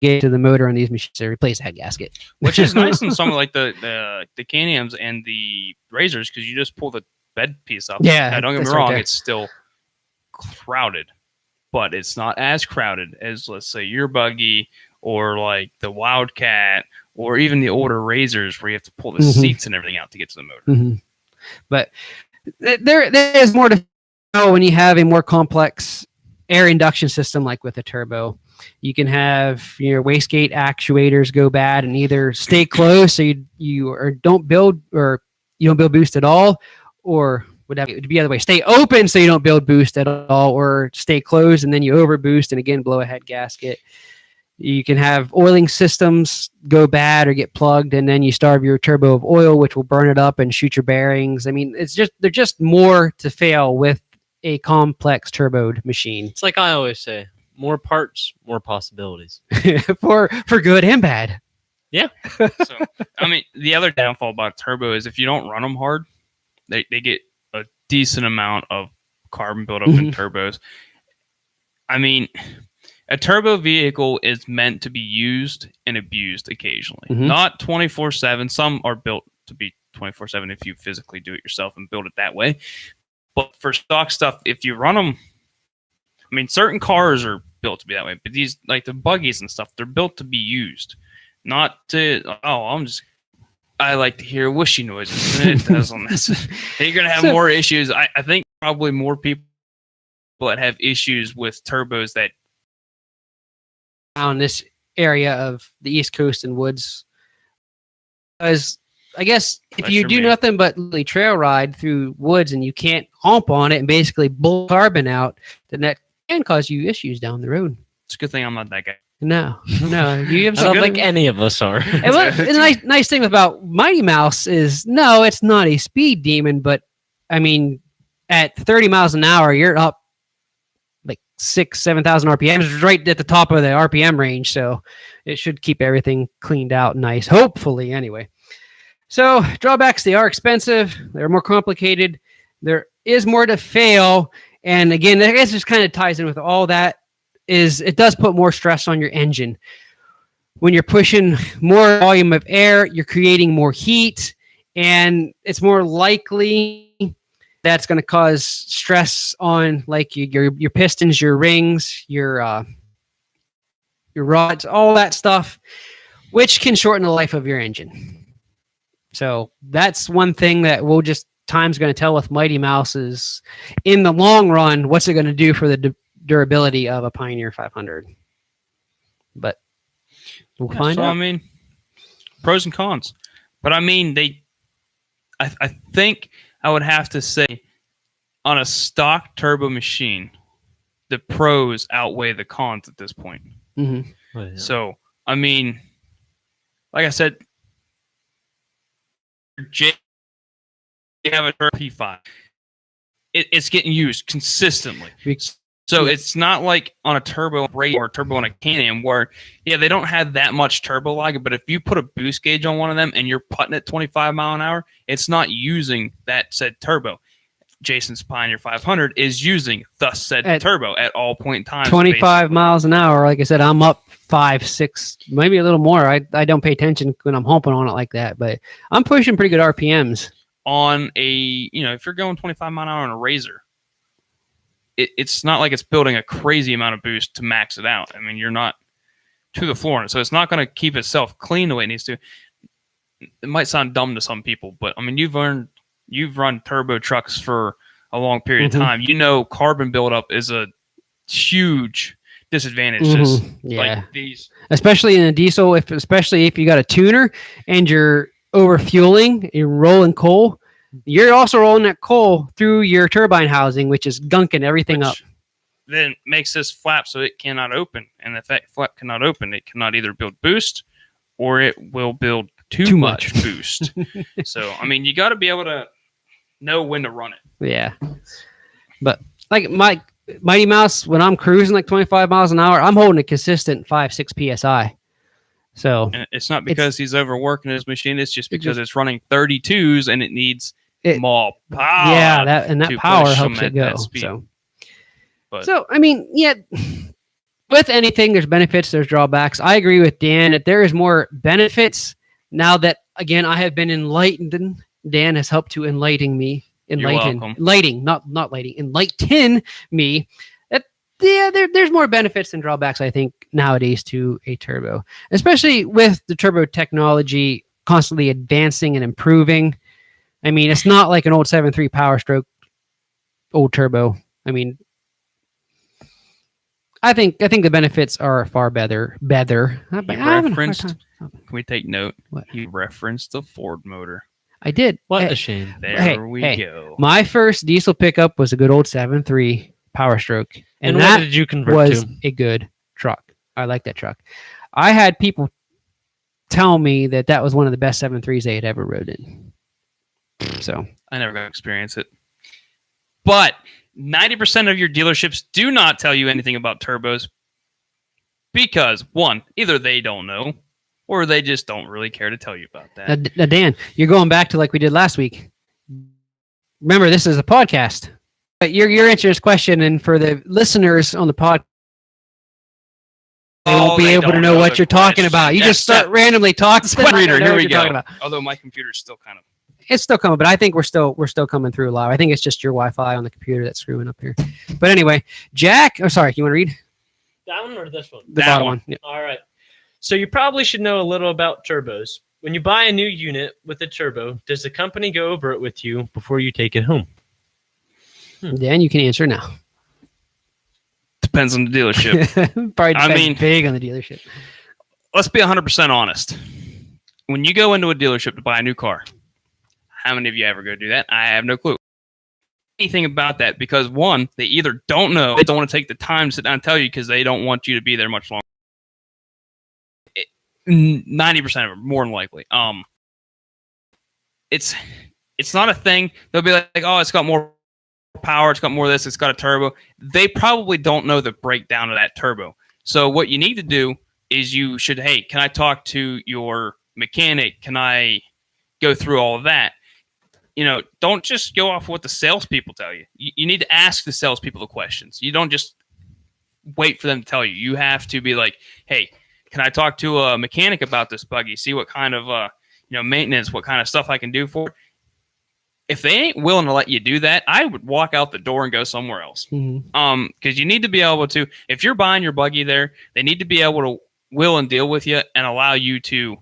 to the motor on these machines to replace a head gasket.
Which is nice in some like the Can-Ams and the Razors, because you just pull the bed piece up.
Yeah,
now, don't get me
that's
wrong,
right
it's still crowded, but it's not as crowded as, let's say, your buggy or like the Wildcat or even the older Razors where you have to pull the seats and everything out to get to the motor.
But there is more to know when you have a more complex air induction system like with a turbo. You can have your wastegate actuators go bad and either stay closed so you don't build boost at all, or would have it be the other way. Stay open so you don't build boost at all, or stay closed and then you overboost and again blow a head gasket. You can have oiling systems go bad or get plugged, and then you starve your turbo of oil, which will burn it up and shoot your bearings. I mean, they're just more to fail with a complex turboed machine.
It's like I always say, more parts, more possibilities.
for good and bad.
Yeah.
So, I mean, the other downfall about turbo is if you don't run them hard, they get a decent amount of carbon buildup in turbos. I mean, a turbo vehicle is meant to be used and abused occasionally, not 24/7. Some are built to be 24/7 if you physically do it yourself and build it that way. But for stock stuff, if you run them, I mean, certain cars are built to be that way, but these, like the buggies and stuff, they're built to be used, not to, I like to hear whooshy noises, and it does on this. You're going to have more issues. I think probably more people that have issues with turbos that
on this area of the East Coast and woods. Because I guess if you do nothing but literally trail ride through woods and you can't hump on it and basically blow carbon out, then that can cause you issues down the road.
It's a good thing I'm not that guy.
No. You have
I don't think any of us are.
And the nice thing about Mighty Mouse is, no, it's not a speed demon, but I mean, at 30 miles an hour, you're up like 7,000 RPMs, right at the top of the RPM range. So it should keep everything cleaned out nice, hopefully, anyway. So drawbacks, they are expensive. They're more complicated. There is more to fail. And again, I guess this kind of ties in with all that, is it does put more stress on your engine. When you're pushing more volume of air, you're creating more heat, and it's more likely that's going to cause stress on like your pistons, your rings, your rods, all that stuff, which can shorten the life of your engine. So that's one thing that time's going to tell with Mighty Mouse is, in the long run, what's it going to do for the durability of a Pioneer 500. But we'll find out.
I mean, pros and cons. But I mean, I think I would have to say, on a stock turbo machine, the pros outweigh the cons at this point.
Oh,
yeah.
So, I mean, like I said, you have a P5. It's getting used consistently. So it's not like on a turbo rate or a turbo on a Can-Am where, they don't have that much turbo lag, but if you put a boost gauge on one of them and you're putting at 25 mile an hour, it's not using that said turbo. Jason's Pioneer 500 is using the said turbo at all point in time.
25 miles an hour. Like I said, I'm up 5, 6, maybe a little more. I don't pay attention when I'm humping on it like that, but I'm pushing pretty good RPMs.
On a, if you're going 25 mile an hour on a Razor, it's not like it's building a crazy amount of boost to max it out. I mean, you're not to the floor, so it's not going to keep itself clean the way it needs to. It might sound dumb to some people, but I mean, you've run turbo trucks for a long period of time. Carbon buildup is a huge disadvantage. Like these,
especially in a diesel, especially if you got a tuner and you're over fueling, you're rolling coal. You're also rolling that coal through your turbine housing, which is gunking everything up.
Then makes this flap so it cannot open. And if that flap cannot open, it cannot either build boost or it will build too much boost. So, I mean, you got to be able to know when to run it.
Yeah. But like my Mighty Mouse, when I'm cruising like 25 miles an hour, I'm holding a consistent 5-6 PSI. So
and it's not because he's overworking his machine. It's just because it's running 32s and it needs more power.
Yeah, that power helps it go. So I mean, with anything, there's benefits, there's drawbacks. I agree with Dan that there is more benefits now that, again, I have been enlightened. Dan has helped to enlighten me. Enlighten me. There's more benefits than drawbacks, I think, nowadays to a turbo, especially with the turbo technology constantly advancing and improving. I mean, it's not like an old 7.3 Power Stroke old turbo. I mean, I think the benefits are far better.
Can we take note?
What?
He referenced the Ford motor.
I did.
What a shame.
There we go.
My first diesel pickup was a good old 7.3 Power Stroke.
And
that
what did you convert
was
to?
a good truck. I like that truck. I had people tell me that was one of the best 7.3s they had ever rode in. So
I never got to experience it. But 90% of your dealerships do not tell you anything about turbos because, one, either they don't know or they just don't really care to tell you about that.
Now, Dan, you're going back to like we did last week. Remember, this is a podcast. But you're answering this question, and for the listeners on the pod, they won't be able to know what you're talking about. You just start randomly talking.
Reader, here we go. Although my computer's still kind of...
It's still coming, but I think we're still coming through live. I think it's just your Wi-Fi on the computer that's screwing up here. But anyway, Jack, sorry, you want to read?
That one or this one?
The bottom one. Yeah.
All right. So you probably should know a little about turbos. When you buy a new unit with a turbo, does the company go over it with you before you take it home?
Dan, you can answer now.
Depends on the dealership.
Probably big on the dealership.
Let's be 100% honest. When you go into a dealership to buy a new car, how many of you ever go do that? I have no clue. Anything about that because, one, they either don't know, they don't want to take the time to sit down and tell you because they don't want you to be there much longer. 90% of them, more than likely. It's not a thing. They'll be like, oh, it's got more power, it's got more of this, it's got a turbo. They probably don't know the breakdown of that turbo. So what you need to do is you should, hey, can I talk to your mechanic? Can I go through all of that? Don't just go off what the salespeople tell you. You need to ask the salespeople the questions. You don't just wait for them to tell you. You have to be like, hey, can I talk to a mechanic about this buggy? See what kind of maintenance, what kind of stuff I can do for it. If they ain't willing to let you do that, I would walk out the door and go somewhere else.
Mm-hmm.
Because you need to be able to, if you're buying your buggy there, they need to be able to will and deal with you and allow you to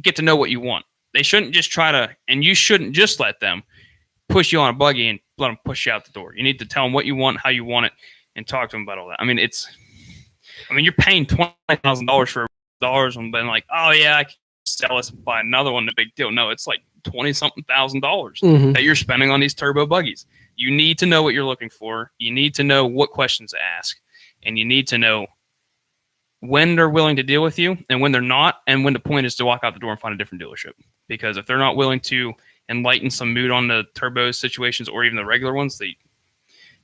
get to know what you want. They shouldn't just try to, and you shouldn't just let them push you on a buggy and let them push you out the door. You need to tell them what you want, how you want it, and talk to them about all that. I mean, you're paying $20,000 for dollars and being like, oh yeah, I can sell this and buy another one. No big deal. No, it's like $20-something thousand that you're spending on these turbo buggies. You need to know what you're looking for. You need to know what questions to ask, and you need to know when they're willing to deal with you and when they're not, and when the point is to walk out the door and find a different dealership. because if they're not willing to enlighten some mood on the turbo situations or even the regular ones,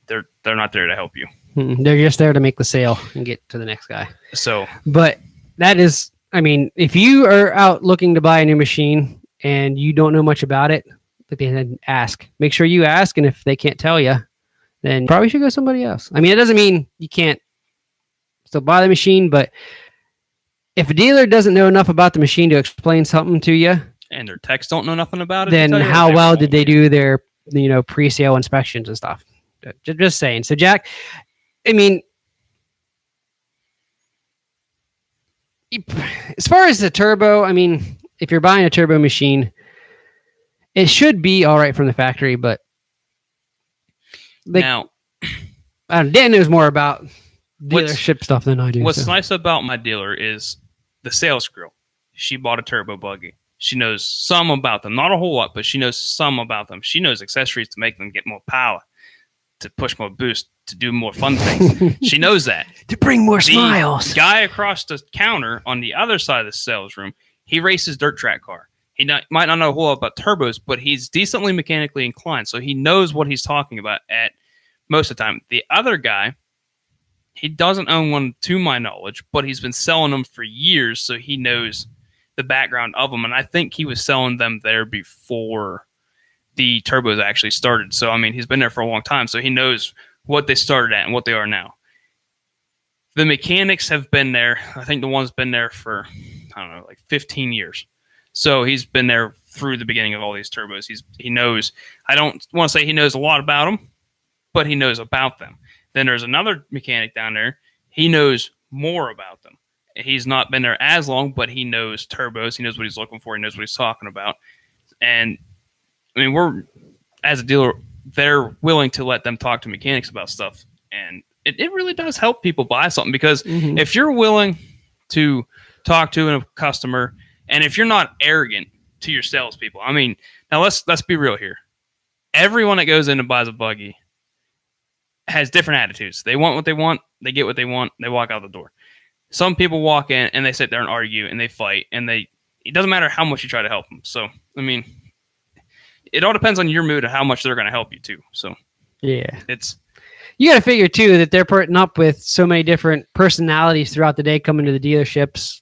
they're not there to help you.
They're just there to make the sale and get to the next guy.
So,
but that is, I mean, if you are out looking to buy a new machine and you don't know much about it, then ask. Make sure you ask, and if they can't tell you, then you probably should go somebody else. I mean, it doesn't mean you can't still buy the machine, but if a dealer doesn't know enough about the machine to explain something to you,
and their techs don't know nothing about it,
then how well did they do their pre-sale inspections and stuff? Just saying. So, Jack, I mean, as far as the turbo, I mean, if you're buying a turbo machine, it should be all right from the factory, but Dan knows more about dealership stuff than I do.
What's nice about my dealer is the sales girl. She bought a turbo buggy. She knows some about them, not a whole lot, but she knows some about them. She knows accessories to make them get more power, to push more boost, to do more fun things. She knows that.
To bring more smiles.
The guy across the counter on the other side of the sales room, he races dirt track car. He might not know a whole lot about turbos, but he's decently mechanically inclined, so he knows what he's talking about at most of the time. The other guy, he doesn't own one to my knowledge, but he's been selling them for years, so he knows the background of them, and I think he was selling them there before the turbos actually started. So, I mean, he's been there for a long time, so he knows what they started at and what they are now. The mechanics have been there. I think the one's been there for, I don't know, like 15 years. So he's been there through the beginning of all these turbos. He knows, I don't want to say he knows a lot about them, but he knows about them. Then there's another mechanic down there. He knows more about them. He's not been there as long, but he knows turbos. He knows what he's looking for. He knows what he's talking about. And, I mean, we're, as a dealer, they're willing to let them talk to mechanics about stuff. And it really does help people buy something, because if you're willing to talk to a customer, and if you're not arrogant to your salespeople, I mean, now let's be real here. Everyone that goes in and buys a buggy has different attitudes. They want what they want. They get what they want. They walk out the door. Some people walk in and they sit there and argue and they fight, and it doesn't matter how much you try to help them. So, I mean, it all depends on your mood and how much they're going to help you too. So,
yeah, you got to figure too that they're putting up with so many different personalities throughout the day coming to the dealerships,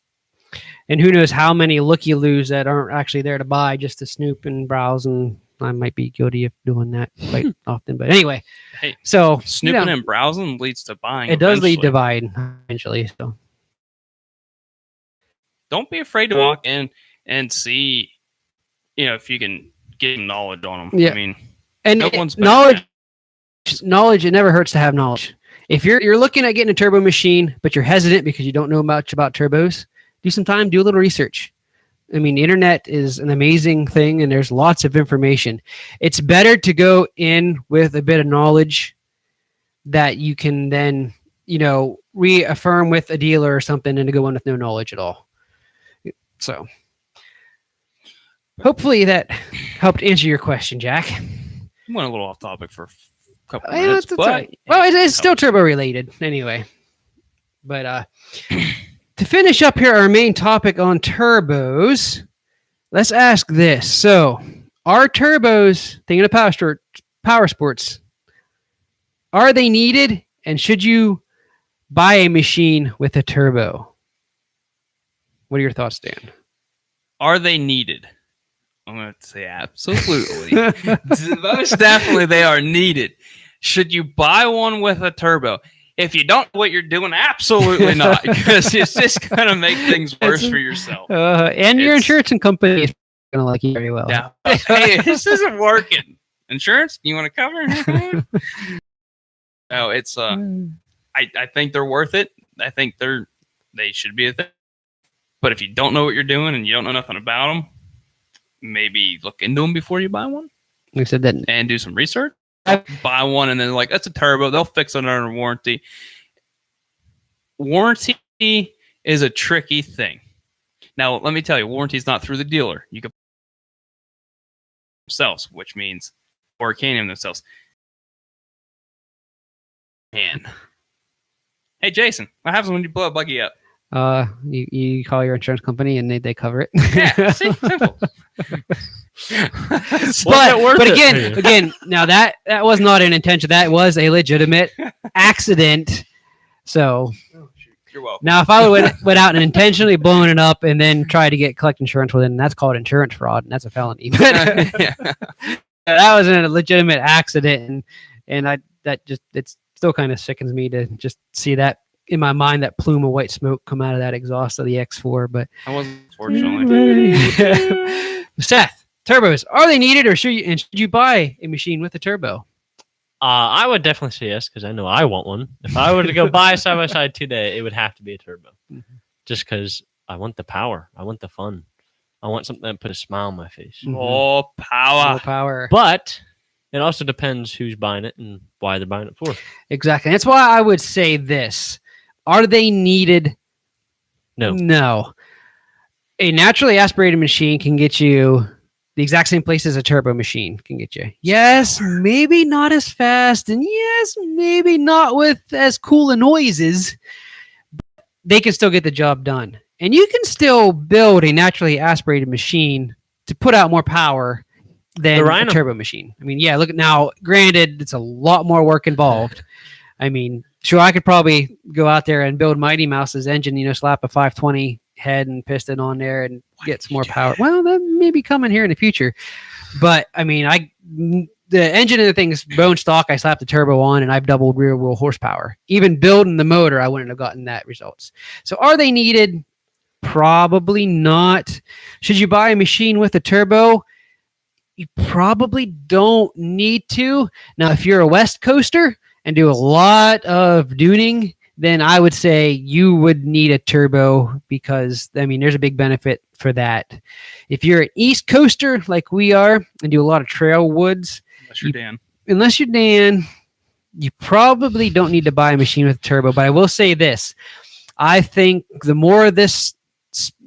and who knows how many looky-loos that aren't actually there to buy, just to snoop and browse. And I might be guilty of doing that quite often, but anyway.
Hey,
so
snooping and browsing leads to buying.
It does lead to buying eventually. So
don't be afraid to walk in and see, if you can get knowledge on them.
Yeah.
I mean,
and knowledge, it never hurts to have knowledge. If you're looking at getting a turbo machine, but you're hesitant because you don't know much about turbos, do some time, do a little research. I mean, the internet is an amazing thing, and there's lots of information. It's better to go in with a bit of knowledge that you can then, reaffirm with a dealer or something, and to go in with no knowledge at all. So hopefully that helped answer your question, Jack.
I went a little off topic for a couple
minutes,
but
right. Well, it's still turbo related anyway. But to finish up here, our main topic on turbos, let's ask this. So, are turbos, thinking of Powersports, are they needed, and should you buy a machine with a turbo? What are your thoughts, Dan?
Are they needed? I'm going to say absolutely. Most definitely they are needed. Should you buy one with a turbo? If you don't know what you're doing, absolutely not, because it's just going to make things worse for yourself.
And your insurance and company is going to like you very well.
Yeah. Hey, this isn't working. Insurance? You want to cover? No, it's I think they're worth it. I think they should be a thing. But if you don't know what you're doing and you don't know nothing about them, maybe look into them before you buy one.
We said that,
and do some research. Buy one and then that's a turbo. They'll fix it under warranty. Warranty is a tricky thing. Now, let me tell you, warranty is not through the dealer. You can themselves, which means or can themselves. Man. Hey, Jason, what happens when you blow a buggy up?
You call your insurance company and they cover it.
Yeah, see, simple.
But again, now that was not an intention. That was a legitimate accident. So
You're welcome.
now, if I went out and intentionally blown it up and then tried to collect insurance with it, that's called insurance fraud, and that's a felony. But
Yeah.
that was a legitimate accident, and it still kind of sickens me to just see that in my mind, that plume of white smoke come out of that exhaust of the X4. But
I wasn't, fortunately.
Seth, turbos, are they needed, or should you buy a machine with a turbo?
I would definitely say yes, because I know I want one. If I were to go buy a side-by-side today, it would have to be a turbo. Just because I want the power. I want the fun. I want something that put a smile on my face.
Oh, power.
More power.
But it also depends who's buying it and why they're buying it for.
Exactly. That's why I would say this. Are they needed?
No.
No. A naturally aspirated machine can get you the exact same place as a turbo machine can get you. Yes, maybe not as fast, and yes, maybe not with as cool a noises, but they can still get the job done. And you can still build a naturally aspirated machine to put out more power than a turbo machine. I mean, yeah, look at now, granted, it's a lot more work involved. I mean, sure, I could probably go out there and build Mighty Mouse's engine, slap a 520 head and piston on there and get some more power. Well, that may be coming here in the future. But, I mean, the engine of the thing's bone stock. I slapped the turbo on, and I've doubled rear wheel horsepower. Even building the motor, I wouldn't have gotten that results. So are they needed? Probably not. Should you buy a machine with a turbo? You probably don't need to. Now, if you're a West Coaster and do a lot of duning, then I would say you would need a turbo because, I mean, there's a big benefit for that. If you're an East Coaster like we are and do a lot of trail woods, unless you're Dan, you probably don't need to buy a machine with a turbo. But I will say this. I think the more this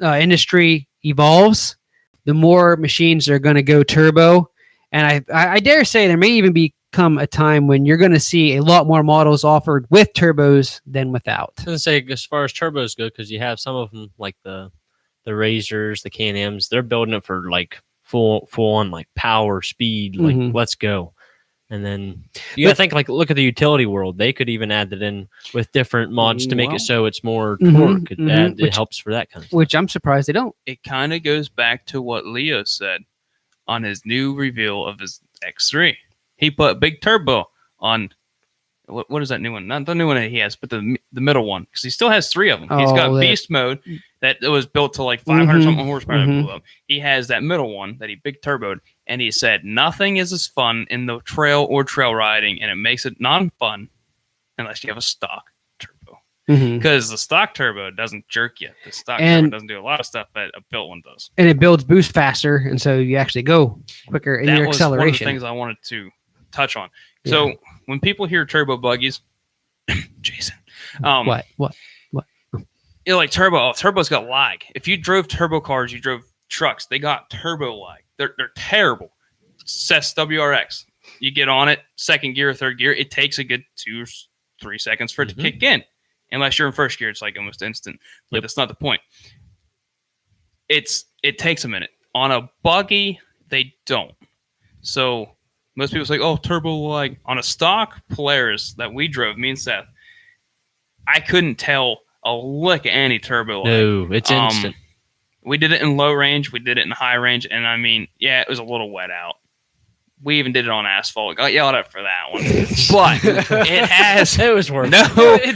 industry evolves, the more machines are going to go turbo. And I dare say there may even become a time when you're going to see a lot more models offered with turbos than without.
I was going to say, as far as turbos go, because you have some of them like the Razors, the Can-Ams, they're building it for like full on like power, speed, like let's go. And then you got to think, like, look at the utility world. They could even add that in with different mods to make it so it's more torque. It helps for that kind of stuff.
Which I'm surprised they don't.
It kind of goes back to what Leo said on his new reveal of his X3. He put a big turbo on, what is that new one? Not the new one that he has, but the middle one. Because he still has 3 of them. He's got Beast Mode that was built to like 500 something horsepower. That blew up. He has that middle one that he big turboed. And he said nothing is as fun in the trail or trail riding, and it makes it non-fun unless you have a stock turbo. Because the stock turbo doesn't jerk you. The stock turbo doesn't do a lot of stuff that a built one does.
And it builds boost faster, and so you actually go quicker in your acceleration.
One of the things I wanted to touch on. Yeah. So when people hear turbo buggies, Jason,
what?
You're like turbo's got lag. If you drove turbo cars, you drove trucks, they got turbo lag. They're terrible. Seth's WRX. You get on it, second gear, third gear, it takes a good 2 or 3 seconds for it to kick in. Unless you're in first gear, it's like almost instant. But that's not the point. It takes a minute. On a buggy, they don't. So most people say, oh, turbo lag. On a stock Polaris that we drove, me and Seth, I couldn't tell a lick of any turbo lag.
No, it's instant.
We did it in low range. We did it in high range. And, I mean, yeah, it was a little wet out. We even did it on asphalt. Got yelled at for that one. But it was worth no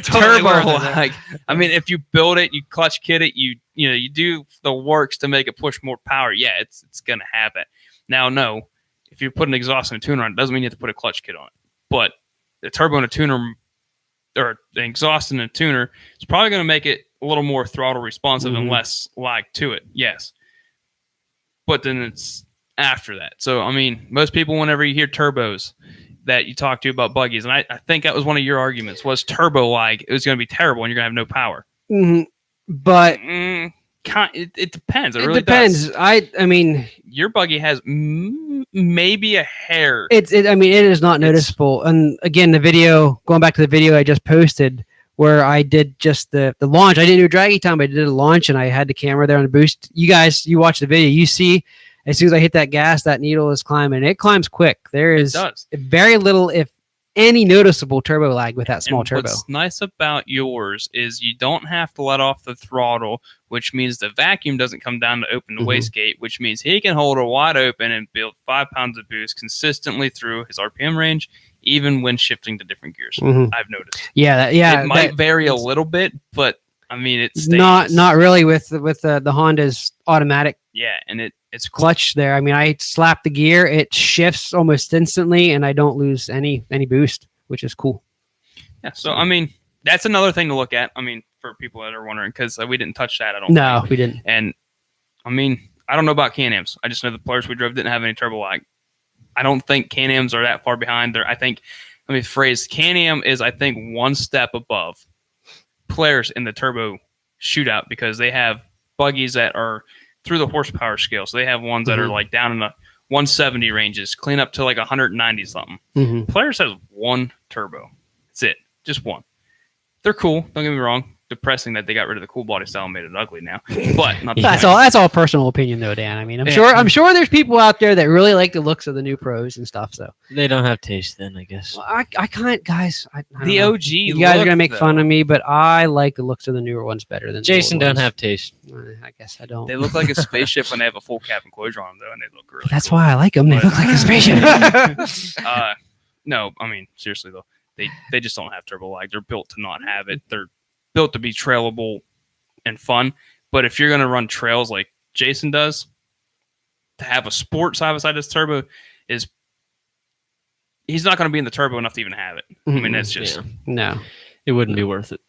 turbo lag. I mean, if you build it, you clutch kit it, you do the works to make it push more power. Yeah, it's going to have it. Now, no, if you put an exhaust and a tuner on it, doesn't mean you have to put a clutch kit on it. But the turbo and a tuner, or the exhaust and a tuner, is probably going to make it a little more throttle responsive and less lag to it. Yes. But then it's after that. So, I mean, most people, whenever you hear turbos that you talk to about buggies, and I think that was one of your arguments, was turbo lag. It was going to be terrible and you're going to have no power.
But
it depends. It really
depends.
Does.
I mean,
your buggy has maybe a hair.
It is not noticeable. And again, going back to the video I just posted, where I did just the launch. I didn't do a draggy time, but I did a launch, and I had the camera there on the boost. You guys, you watch the video, you see as soon as I hit that gas, that needle is climbing. It climbs quick. There is very little, if any, noticeable turbo lag with that small turbo.
What's nice about yours is you don't have to let off the throttle, which means the vacuum doesn't come down to open the wastegate, which means he can hold it wide open and build 5 pounds of boost consistently through his RPM range, even when shifting to different gears. I've noticed.
Yeah,
it might vary a little bit, but I mean, it's
not really with the Honda's automatic.
Yeah, and it's
clutch there. I mean, I slap the gear, it shifts almost instantly, and I don't lose any boost, which is cool.
Yeah, so I mean, that's another thing to look at. I mean, for people that are wondering, because we didn't touch that.
No, we didn't.
And I mean, I don't know about Can-Ams. I just know the players we drove didn't have any turbo lag. I don't think Can-Ams are that far behind. Can-Am is, I think, one step above players in the turbo shootout because they have buggies that are through the horsepower scale. So they have ones that are like down in the 170 ranges, clean up to like 190 something. Players has one turbo. That's it. Just one. They're cool. Don't get me wrong. Depressing that they got rid of the cool body style and made it ugly now. But not
that's all personal opinion though, Dan. I mean, I'm sure there's people out there that really like the looks of the new pros and stuff. So
they don't have taste then, I guess.
Well, I can't, guys. I
the
know.
OG.
You guys are gonna make fun of me, but I like the looks of the newer ones better than
Jason. Don't have taste.
I guess I don't.
They look like a spaceship when they have a full cap enclosure on them, though, and they look really.
That's
cool.
why I like them. They look like a spaceship.
No, I mean seriously though, they just don't have turbo lag. They're built to not have it. They're built to be trailable and fun. But if you're going to run trails like Jason does, to have a sport side by side this turbo he's not going to be in the turbo enough to even have it. I mean, that's just
no,
it wouldn't be worth it.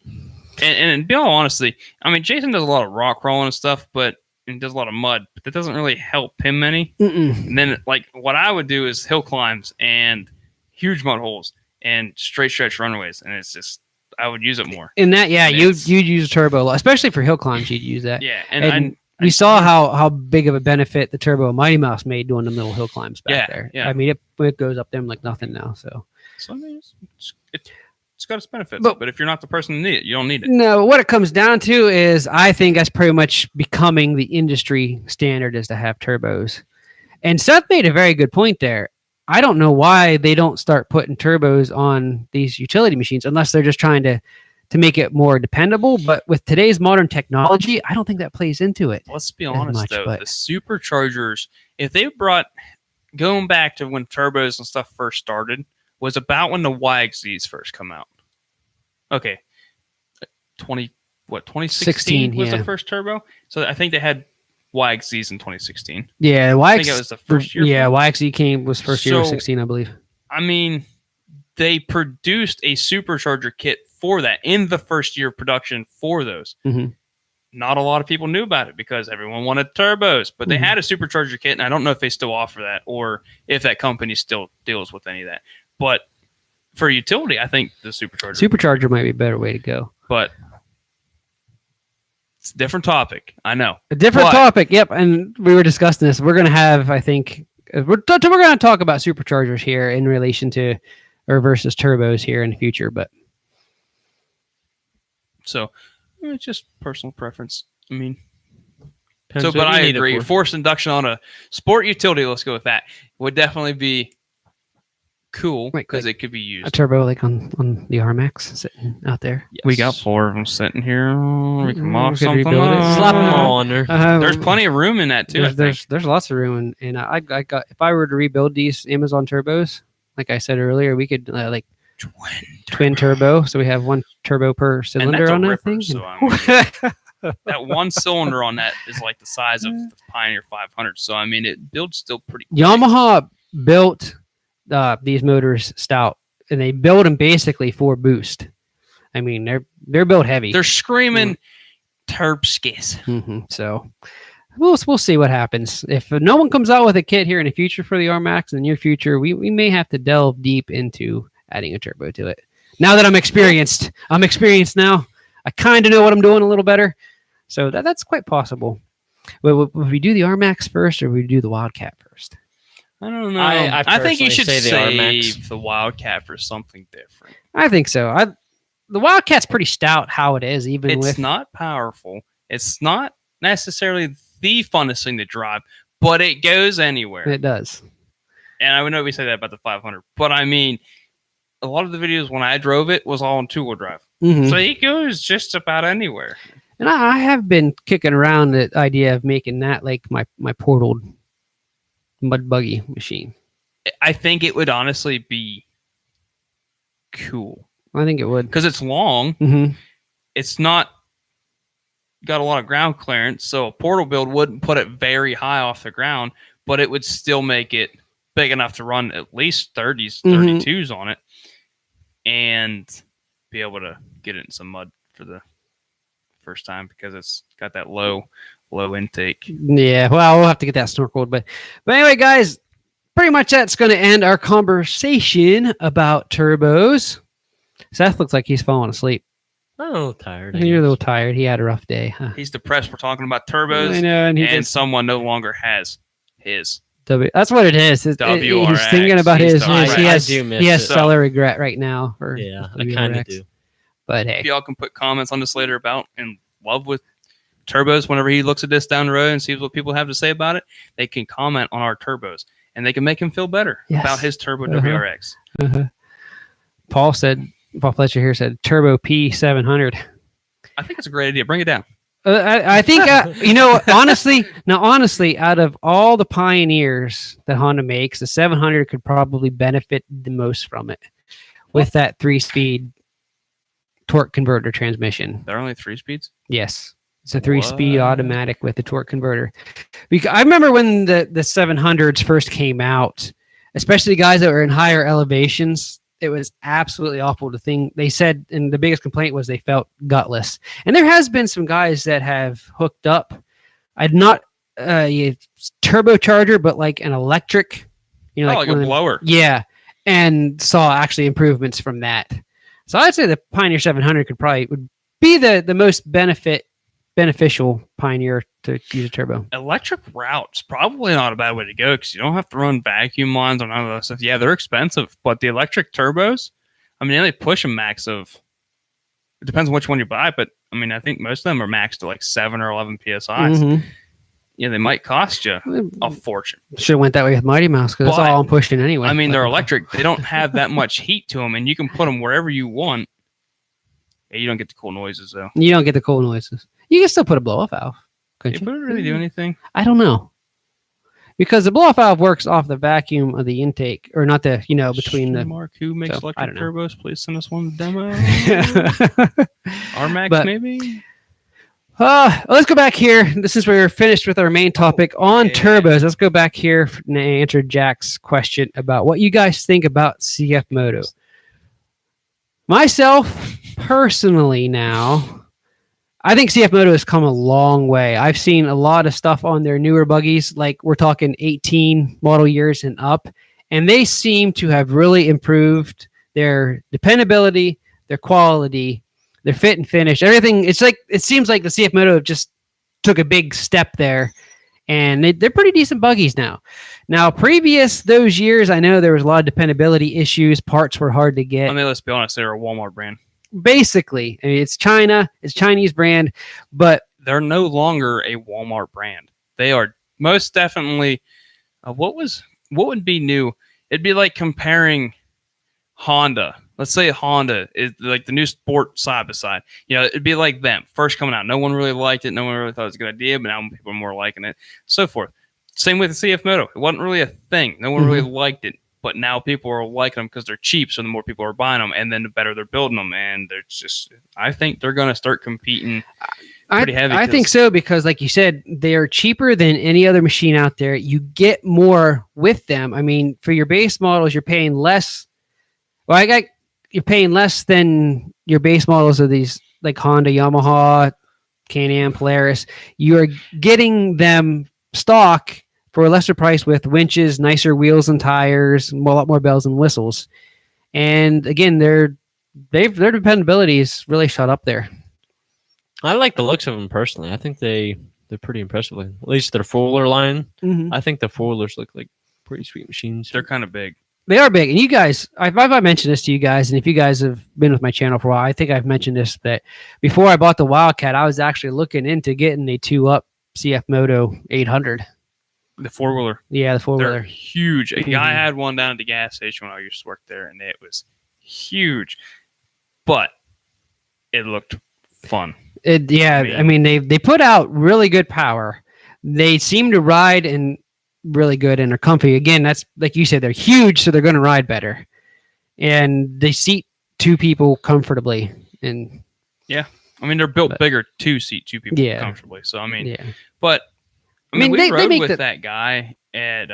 And to be all honestly, I mean, Jason does a lot of rock crawling and stuff, and he does a lot of mud, but that doesn't really help him any. And then like what I would do is hill climbs and huge mud holes and straight stretch runways, and it's just. I would use it more.
In that, yeah, you'd use a turbo a lot, especially for hill climbs. You'd use that.
Yeah,
and we saw how big of a benefit the turbo Mighty Mouse made doing the middle hill climbs back there. Yeah, I mean it goes up them like nothing now. So
I mean, it's got its benefits, but if you're not the person to need it, you don't need it.
No, what it comes down to is I think that's pretty much becoming the industry standard is to have turbos. And Seth made a very good point there. I don't know why they don't start putting turbos on these utility machines unless they're just trying to make it more dependable. But with today's modern technology, I don't think that plays into it.
Let's be honest, though. The superchargers, if they brought, going back to when turbos and stuff first started, was about when the YXZs first come out. Okay. 2016 was the first turbo? So I think they had YXZs in 2016.
Yeah,
I think it was the first year.
Yeah, YXZ was first year of 16, I believe.
I mean, they produced a supercharger kit for that in the first year of production for those. Not a lot of people knew about it because everyone wanted turbos, but they had a supercharger kit, and I don't know if they still offer that or if that company still deals with any of that. But for utility, I think the supercharger
might be a better way to go. But
it's a different topic. I know.
A different topic. Yep. And we were discussing this. We're going to have, I think, we're going to talk about superchargers here in relation to or versus turbos here in the future. But
so it's just personal preference. I mean, but I agree. Forced induction on a sport utility, let's go with that, would definitely be cool because it could be used.
A turbo like on the R-Max sitting out there.
Yes. We got 4 of them sitting here. We can mock something.
Slap them all under.
There's plenty of room in that too.
There's lots of room, and I got if I were to rebuild these Amazon turbos, like I said earlier, we could like twin turbo, so we have one turbo per cylinder on that thing.
So that one cylinder on that is like the size of the Pioneer 500. So I mean, it builds still pretty quick.
Yamaha built these motors stout, and they build them basically for boost. I mean, they're built heavy.
They're screaming Terpskis.
So we'll see what happens. If no one comes out with a kit here in the future for the R-Max, in the near future, we may have to delve deep into adding a turbo to it. Now that I'm experienced now. I kind of know what I'm doing a little better. So that's quite possible. Would we do the R-Max first, or would we do the Wildcat first?
I don't know. I think you should save the Wildcat for something different.
I think so. the Wildcat's pretty stout how it is, even
It's
with
not powerful. It's not necessarily the funnest thing to drive, but it goes anywhere.
it does.
And I would know we say that about the 500, but I mean, a lot of the videos when I drove it was all on 2-wheel drive.
Mhm.
So he goes just about anywhere.
And I have been kicking around the idea of making that like my portaled mud buggy machine.
I think it would honestly be cool
I think it would.
because it's long.
Mm-hmm.
It's not got a lot of ground clearance, so a portal build wouldn't put it very high off the ground, but it would still make it big enough to run at least 30s, 32s on it, and be able to get it in some mud for the first time because it's got that low intake.
Yeah, well, we'll have to get that snorkeled, but anyway, guys, pretty much that's going to end our conversation about turbos. Seth looks like he's falling asleep.
I'm a little tired.
You're a little tired. He had a rough day, huh?
He's depressed. We're talking about turbos,
I know,
and someone no longer has his.
That's what it is. He's
WRX.
thinking about
He's
his.
done.
He
I
has
do miss
he has
it.
seller regret right now. For
Yeah, I kind of
WRX.
do.
But
If
hey,
y'all can put comments on this later about in love with turbos, whenever he looks at this down the road and sees what people have to say about it, they can comment on our turbos and they can make him feel better
Yes.
about his turbo
Uh-huh.
WRX.
Paul Fletcher here said Turbo P700.
I think it's a great idea. Bring it down.
I think honestly, out of all the Pioneers that Honda makes, the 700 could probably benefit the most from it, with that 3-speed torque converter transmission.
There are only 3 speeds.
Yes, it's a 3-speed
What?
automatic with the torque converter. Because I remember when the 700s first came out, especially guys that were in higher elevations. It was absolutely awful. The thing they said, and the biggest complaint was they felt gutless. And there has been some guys that have hooked up. I'd not a turbocharger, but like an electric,
Like a blower.
Yeah, and saw actually improvements from that. So I'd say the Pioneer 700 would be the most beneficial Pioneer to use a turbo.
Electric routes probably not a bad way to go because you don't have to run vacuum lines or none of that stuff. Yeah, they're expensive, but the electric turbos, I mean, they only push a max of. It depends on which one you buy, but I mean, I think most of them are maxed to like 7 or 11 psi. Yeah, they might cost you a fortune.
Should have went that way with Mighty Mouse because that's
But,
all I'm pushing anyway.
I mean, they're electric. They don't have that much heat to them, and you can put them wherever you want. Yeah, you don't get the cool noises though.
You don't get the cool noises. You can still put a blow-off valve.
Would it really do anything?
I don't know. Because the blow-off valve works off the vacuum of the intake, or not the, between the...
Mark, who makes
I
electric
don't know.
turbos? Please send us one demo. RMAX,
But-
maybe?
Let's go back here. This is where we're finished with our main topic on
yeah.
turbos. Let's go back here and answer Jack's question about what you guys think about CF Moto. Myself, personally now, I think CF Moto has come a long way. I've seen a lot of stuff on their newer buggies, like we're talking 18 model years and up, and they seem to have really improved their dependability, their quality, their fit and finish, everything. It seems like the CF Moto just took a big step there, and they're pretty decent buggies now. Now, previous those years, I know there was a lot of dependability issues. Parts were hard to get.
I mean, let's be honest, they're a Walmart brand.
Basically, I mean, it's China, it's Chinese brand, but
They're no longer a Walmart brand. They are most definitely. What would be new? It'd be like comparing Honda. Let's say Honda is like the new sport side by side. It'd be like them first coming out. No one really liked it. No one really thought it was a good idea, but now people are more liking it. So forth. Same with the CF Moto. It wasn't really a thing. No one really liked it, but now people are liking them because they're cheap. So the more people are buying them, and then the better they're building them. And they're just, I think they're going to start competing pretty heavy.
I think so because, like you said, they are cheaper than any other machine out there. You get more with them. I mean, for your base models, you're paying less. Well, you're paying less than your base models of these like Honda, Yamaha, Can-Am, Polaris. You are getting them stock for a lesser price with winches, nicer wheels and tires, and a lot more bells and whistles. And again, their dependability is really shot up there.
I like the looks of them personally. I think they're pretty impressive. At least their four-wheeler line.
Mm-hmm.
I think the four-wheelers look like pretty sweet machines.
they're kind of big.
They are big, and you guys, I've mentioned this to you guys, and if you guys have been with my channel for a while, I think I've mentioned this, that before I bought the Wildcat, I was actually looking into getting a 2-up CF Moto 800.
The 4-wheeler.
Yeah, the 4-wheeler.
They're huge. A guy had one down at the gas station when I used to work there, and it was huge. But it looked fun.
I mean, they put out really good power. They seem to ride and really good and are comfy. Again, that's like you said, they're huge, so they're going to ride better, and they seat 2 people comfortably. And
yeah, I mean, they're built bigger to seat 2 people comfortably. So I mean, but I mean, we rode with that guy at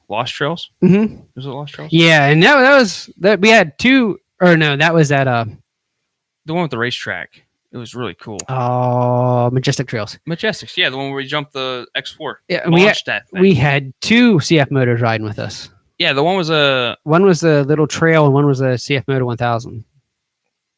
Lost Trails.
Mm-hmm.
Was it Lost Trails?
Yeah, and that was that we had 2, or no, that was at
the one with the racetrack. It was really cool.
Oh, Majestic Trails.
Majestics, yeah, the one where we jumped the X4.
Yeah, we had 2 CF Motors riding with us.
Yeah, the one was a
little trail, and one was a CF Moto 1000.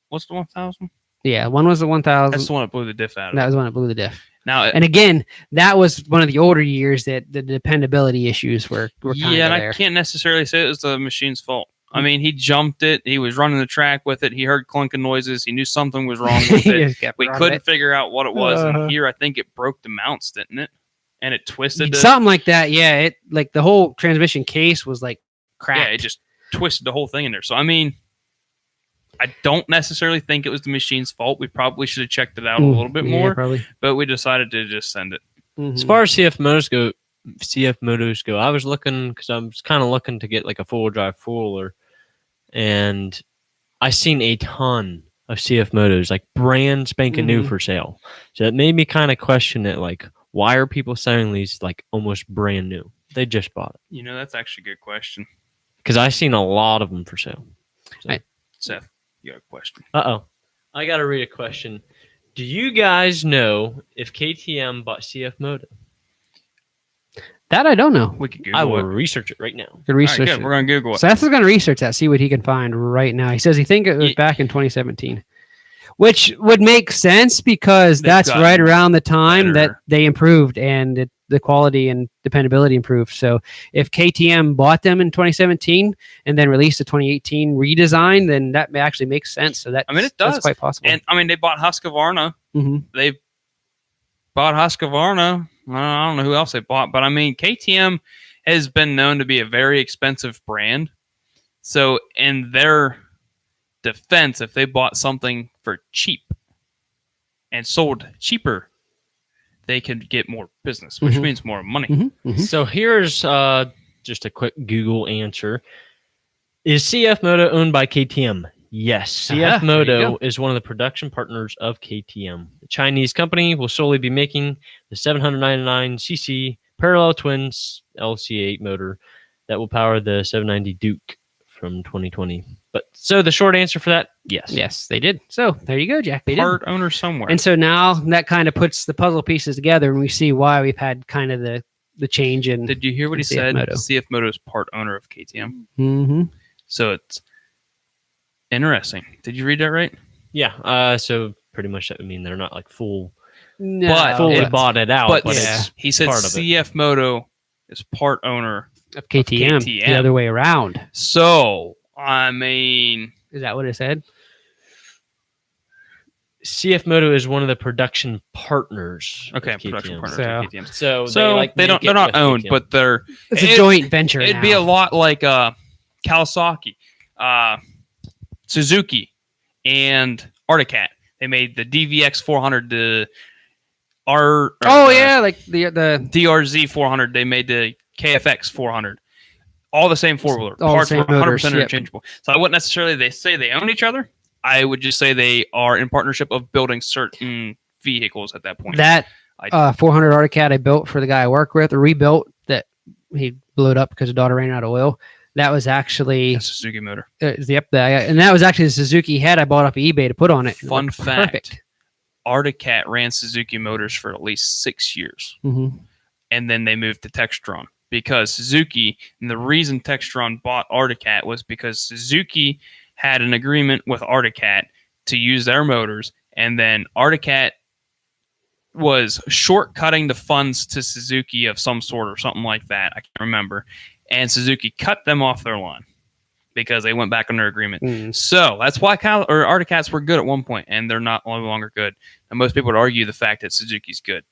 What's the 1000?
Yeah, one was the 1000.
That's the one that blew the diff out of it.
That was the one that blew the diff.
Now,
and again, that was one of the older years that the dependability issues were kind of there.
I can't necessarily say it was the machine's fault. I mean, he jumped it. He was running the track with it. He heard clunking noises. He knew something was wrong with it. We couldn't figure out what it was. And here, I think it broke the mounts, didn't it? And it twisted.
Something like that. Yeah. It like the whole transmission case was like cracked.
Yeah, it just twisted the whole thing in there. So, I mean, I don't necessarily think it was the machine's fault. We probably should have checked it out a little bit more.
Probably.
But we decided to just send it.
Mm-hmm. As far as CF Motos go, I was looking because I was kind of looking to get like a 4-wheel-drive 4-wheeler. And I seen a ton of CF Motos, like brand spanking new for sale. So it made me kind of question it, like, why are people selling these like almost brand new? They just bought it.
You know, that's actually a good question.
Because I seen a lot of them for sale. So.
Seth, you got a question.
I got to read a question. Do you guys know if KTM bought CF Moto?
That I don't know.
We could Google
I will research it right now.
Research
it. We're going to Google it.
Seth is going to research that, see what he can find right now. He says he thinks it was back in 2017, which would make sense because that's right around the time that they improved and the quality and dependability improved. So if KTM bought them in 2017 and then released a 2018 redesign, then that actually makes sense. So that, I mean, it does. That's quite possible.
And I mean, they bought Husqvarna. They bought Husqvarna. I don't know who else they bought, but I mean, KTM has been known to be a very expensive brand. So in their defense, if they bought something for cheap and sold cheaper, they could get more business, which means more money.
So here's just a quick Google answer. Is CF Moto owned by KTM? Yes. CF Moto is one of the production partners of KTM. The Chinese company will solely be making the 799cc parallel twins LC8 motor that will power the 790 Duke from 2020. But so the short answer for that, yes.
Yes, they did. So there you go, Jack. They
Part owner somewhere.
And so now that kind of puts the puzzle pieces together and we see why we've had kind of the change in.
Did you hear what he said?
Moto.
CF Moto is part owner of KTM.
So
it's interesting. Did you read that right?
Yeah. So pretty much that would mean they're not like fully bought it out.
But he said CF Moto is part owner
of KTM. The other way around.
So I mean,
is that what it said?
CF Moto is one of the production partners.
Okay, production partners of KTM.
So
they're not owned,
KTM.
but
it's a joint venture.
It'd be a lot like Kawasaki, Suzuki, and Arctic Cat. They made the DVX 400, the
like the
DRZ 400. They made the KFX 400. All the same 4-wheeler. Parts were 100% interchangeable. So I wouldn't necessarily say they own each other. I would just say they are in partnership of building certain vehicles at that point.
That 400 Arctic Cat I built for the guy I work with, or rebuilt, that he blew it up because the daughter ran out of oil. That was actually
a Suzuki motor.
And that was actually the Suzuki head I bought off of eBay to put on it.
Fun fact, Arctic Cat ran Suzuki motors for at least 6 years. And then they moved to Textron. Because Suzuki, and the reason Textron bought Arctic Cat was because Suzuki had an agreement with Arctic Cat to use their motors, and then Arctic Cat was shortcutting the funds to Suzuki of some sort or something like that. I can't remember. and Suzuki cut them off their line because they went back on their agreement. So that's why Arctic Cats were good at one point, and they're not no longer good. And most people would argue the fact that Suzuki's good.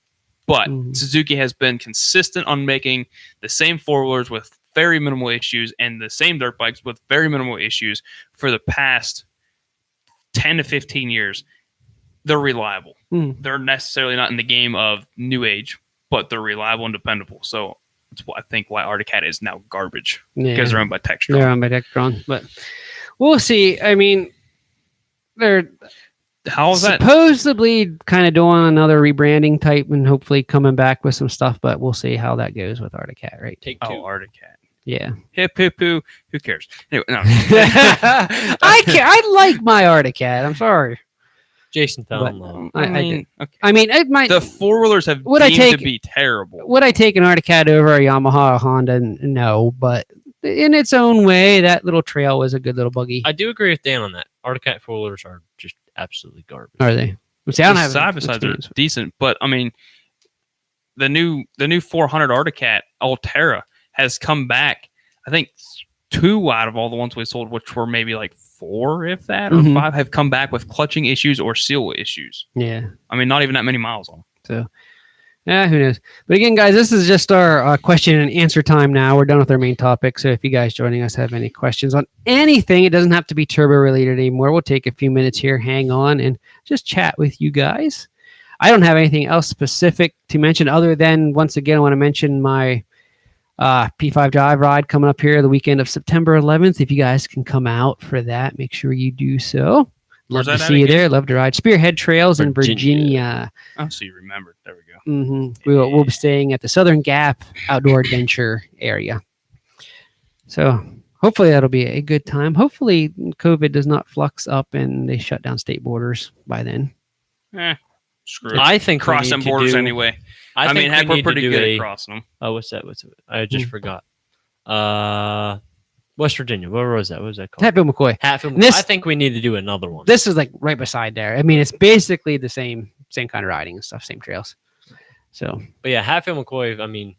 But Suzuki has been consistent on making the same four-wheelers with very minimal issues and the same dirt bikes with very minimal issues for the past 10 to 15 years. They're reliable. They're necessarily not in the game of new age, but they're reliable and dependable. So that's why I think why Arctic Cat is now garbage because they're owned by Textron.
They're owned by Textron, but we'll see. I mean, they're supposedly kind of doing another rebranding type and hopefully coming back with some stuff, but we'll see how that goes with Arctic Cat, right?
Take two.
Arctic Cat.
Yeah.
Hip hip hoo. Who cares? Anyway, no.
I like my Arctic Cat. I'm sorry.
Jason fell in love.
I mean, it might.
The four wheelers have deemed to be terrible.
Would I take an Arctic Cat over a Yamaha or Honda? No, but in its own way, that little trail was a good little buggy.
I do agree with Dan on that. Arctic Cat four wheelers are just absolutely garbage.
Are they? See, I don't have
side by side. They're decent, but I mean, the new 400 Arctic Cat Altera has come back. I think 2 out of all the ones we sold, which were maybe like 4, if that, or 5, have come back with clutching issues or seal issues.
Yeah.
I mean, not even that many miles on them.
So, yeah, who knows? But again, guys, this is just our question and answer time now. We're done with our main topic. So if you guys joining us have any questions on anything, it doesn't have to be turbo related anymore. We'll take a few minutes here, hang on, and just chat with you guys. I don't have anything else specific to mention other than, once again, I want to mention my P5 Drive ride coming up here the weekend of September 11th. If you guys can come out for that, make sure you do so. Love to see you there. Love to ride Spearhead Trails in Virginia.
Oh, so you remembered. There we go.
We'll be staying at the Southern Gap Outdoor Adventure area. So hopefully that'll be a good time. Hopefully COVID does not flux up and they shut down state borders by then.
Screw it.
I think
crossing borders anyway. I mean, heck, we're pretty good at crossing them.
Oh, what's that? I just forgot. West Virginia. Where was that? What was that called?
Hatfield McCoy.
I think we need to do another one.
This is like right beside there. I mean, it's basically the same kind of riding and stuff, same trails. So,
but yeah, Hatfield McCoy. I mean,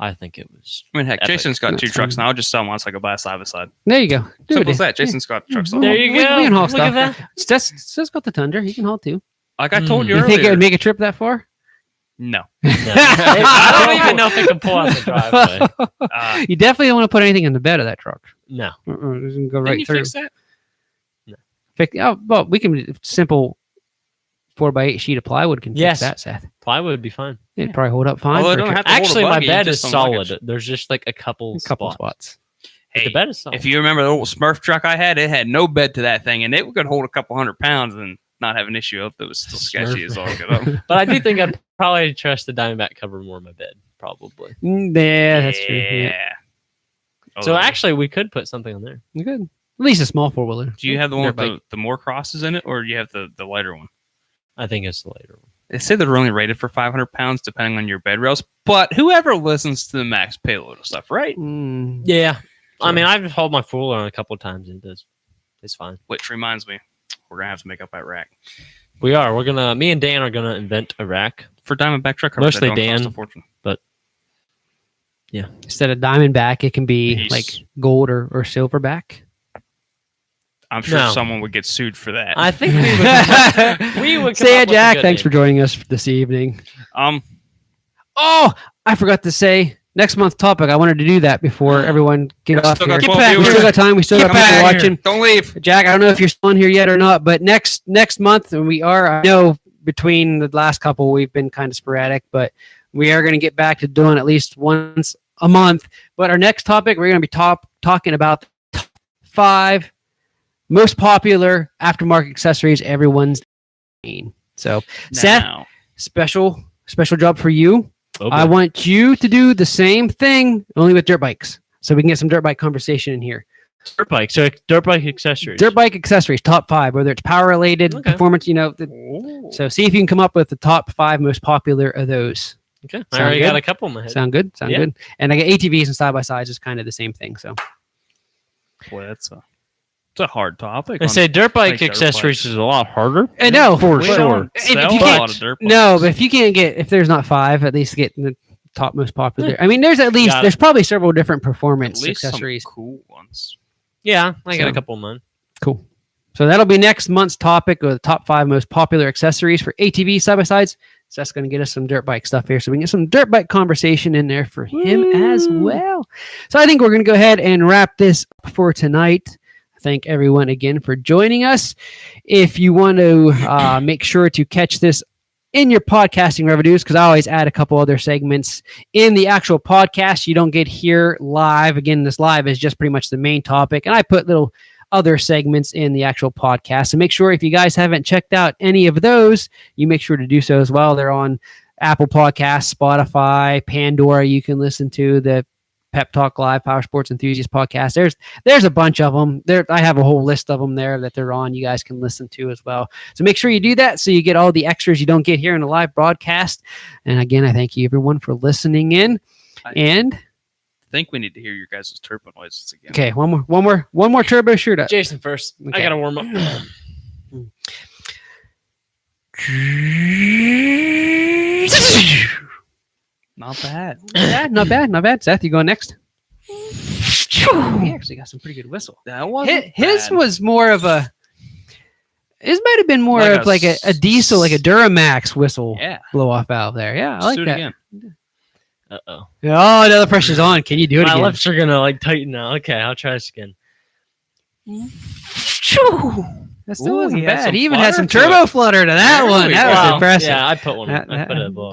I think it was.
I mean, heck, Jason's got 2 trucks now. I'll just sell them once I go buy a side by side.
There you go.
Simple as that. Jason's got trucks.
There you go.
We can haul
Look
stuff.
at that.
It's got the Tundra. He can haul too.
Like I told you
You
earlier.
think it would make a trip that far?
No.
I don't even know if it can pull out the driveway.
You definitely don't want to put anything in the bed of that truck.
No.
It's gonna go
Didn't
right
you
through.
fix that?
No. Well, we can simple 4x8 sheet of plywood can fix that, Seth.
Plywood would be fine.
It'd probably hold up fine.
Although
for
it don't
a
have to hold a
Actually, my
buggy,
bed
just
is
some
solid.
luggage.
There's just like a couple
spots.
Hey,
the bed is solid.
if you remember the old Smurf truck I had, it had no bed to that thing, and it could hold a couple 100 pounds and not have an issue if it was still sketchy as all get up.
But I do think I'd probably trust the Diamondback cover more in my bed. Probably.
Yeah, that's true. Yeah.
So actually, we could put something on there.
Good. At least a small 4-wheeler.
Do you have the one with the more crosses in it, or do you have the lighter one?
I think it's the later one.
They say they're only rated for 500 pounds, depending on your bed rails. But whoever listens to the max payload stuff, right?
Yeah. I mean, I've hauled my 4-wheeler on a couple of times, and it's fine.
Which reminds me, we're gonna have to make up that rack.
We are. Me and Dan are gonna invent a rack
For Diamondback truck covers.
Mostly
that don't cost
Dan,
a fortune.
but yeah.
Instead of Diamondback, it can be
Peace.
like gold or silverback.
I'm sure
No.
someone would get sued for that.
I think we would. We would.
So yeah, Jack, thanks for joining us this evening. Oh, I forgot to say next month's topic. I wanted to do that before everyone get off
still
here.
got 12
We still
viewers.
got time. We still got people watching.
Don't leave.
Jack, I don't know if you're still on here yet or not, but next month, and we are. I know between the last couple, we've been kind of sporadic, but we are going to get back to doing at least once a month. But our next topic, we're going to be talking about the top 5 most popular aftermarket accessories everyone's seen. So, Seth, special job for you.
Okay.
I want you to do the same thing, only with dirt bikes, so we can get some dirt bike conversation in here.
Dirt bike. So dirt bike accessories.
Dirt bike accessories, top 5, whether it's power related, performance. So see if you can come up with the top 5 most popular of those.
Okay, I already got a couple in my head.
Sound good? Sound good. And I get ATVs and side by sides is kind of the same thing. So,
boy, it's a hard topic.
I say dirt bike accessories is a lot harder.
I know
for sure.
Sell a lot of dirt bikes.
No, but if you can't get, if there's not 5, at least get top most popular. I mean, there's probably several different performance accessories.
Some cool ones.
Yeah, I got a couple of mine.
Cool. So that'll be next month's topic of the top 5 most popular accessories for ATV side-by-sides. So that's going to get us some dirt bike stuff here. So we can get some dirt bike conversation in there for him as well. So I think we're going to go ahead and wrap this up for tonight. Thank everyone again for joining us. If you want to make sure to catch this in your podcasting revenues, because I always add a couple other segments in the actual podcast you don't get here live. Again, this live is just pretty much the main topic, and I put little other segments in the actual podcast. So make sure if you guys haven't checked out any of those, you make sure to do so as well. They're on Apple Podcasts, Spotify, Pandora. You can listen to the Pep Talk Live Power Sports Enthusiast podcast. There's a bunch of them there. I have a whole list of them there that they're on. You guys can listen to as well. So make sure you do that so you get all the extras you don't get here in a live broadcast. And again, I thank you everyone for listening in. I
think we need to hear your guys' turbo noises again.
Okay, one more turbo shoot up.
Jason first. Okay. I gotta warm up.
Not bad.
Not bad. Seth, you going next? He actually got some pretty good whistle.
That was
his was more of a. His might have been more like of like a diesel, like a Duramax whistle.
Yeah.
Blow off valve there. Yeah, I like that.
Again.
Uh-oh.
Oh, now the pressure's on. Can you do it again?
My lips are gonna like tighten now. Okay, I'll try this again.
That still wasn't bad. He even had some turbo flutter to that one. That was impressive.
Yeah, I put one. I put a little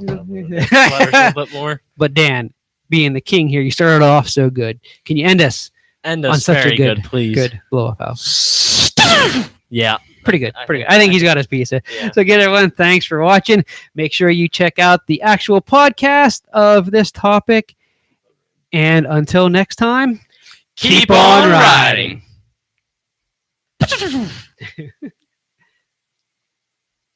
bit more.
But Dan, being the king here, you started off so good. Can you end us
on
such
very
a good,
please?
Good blow off valve.
Yeah.
Pretty good. I think he's got his piece. Yeah. So again, everyone, thanks for watching. Make sure you check out the actual podcast of this topic. And until next time,
keep on riding.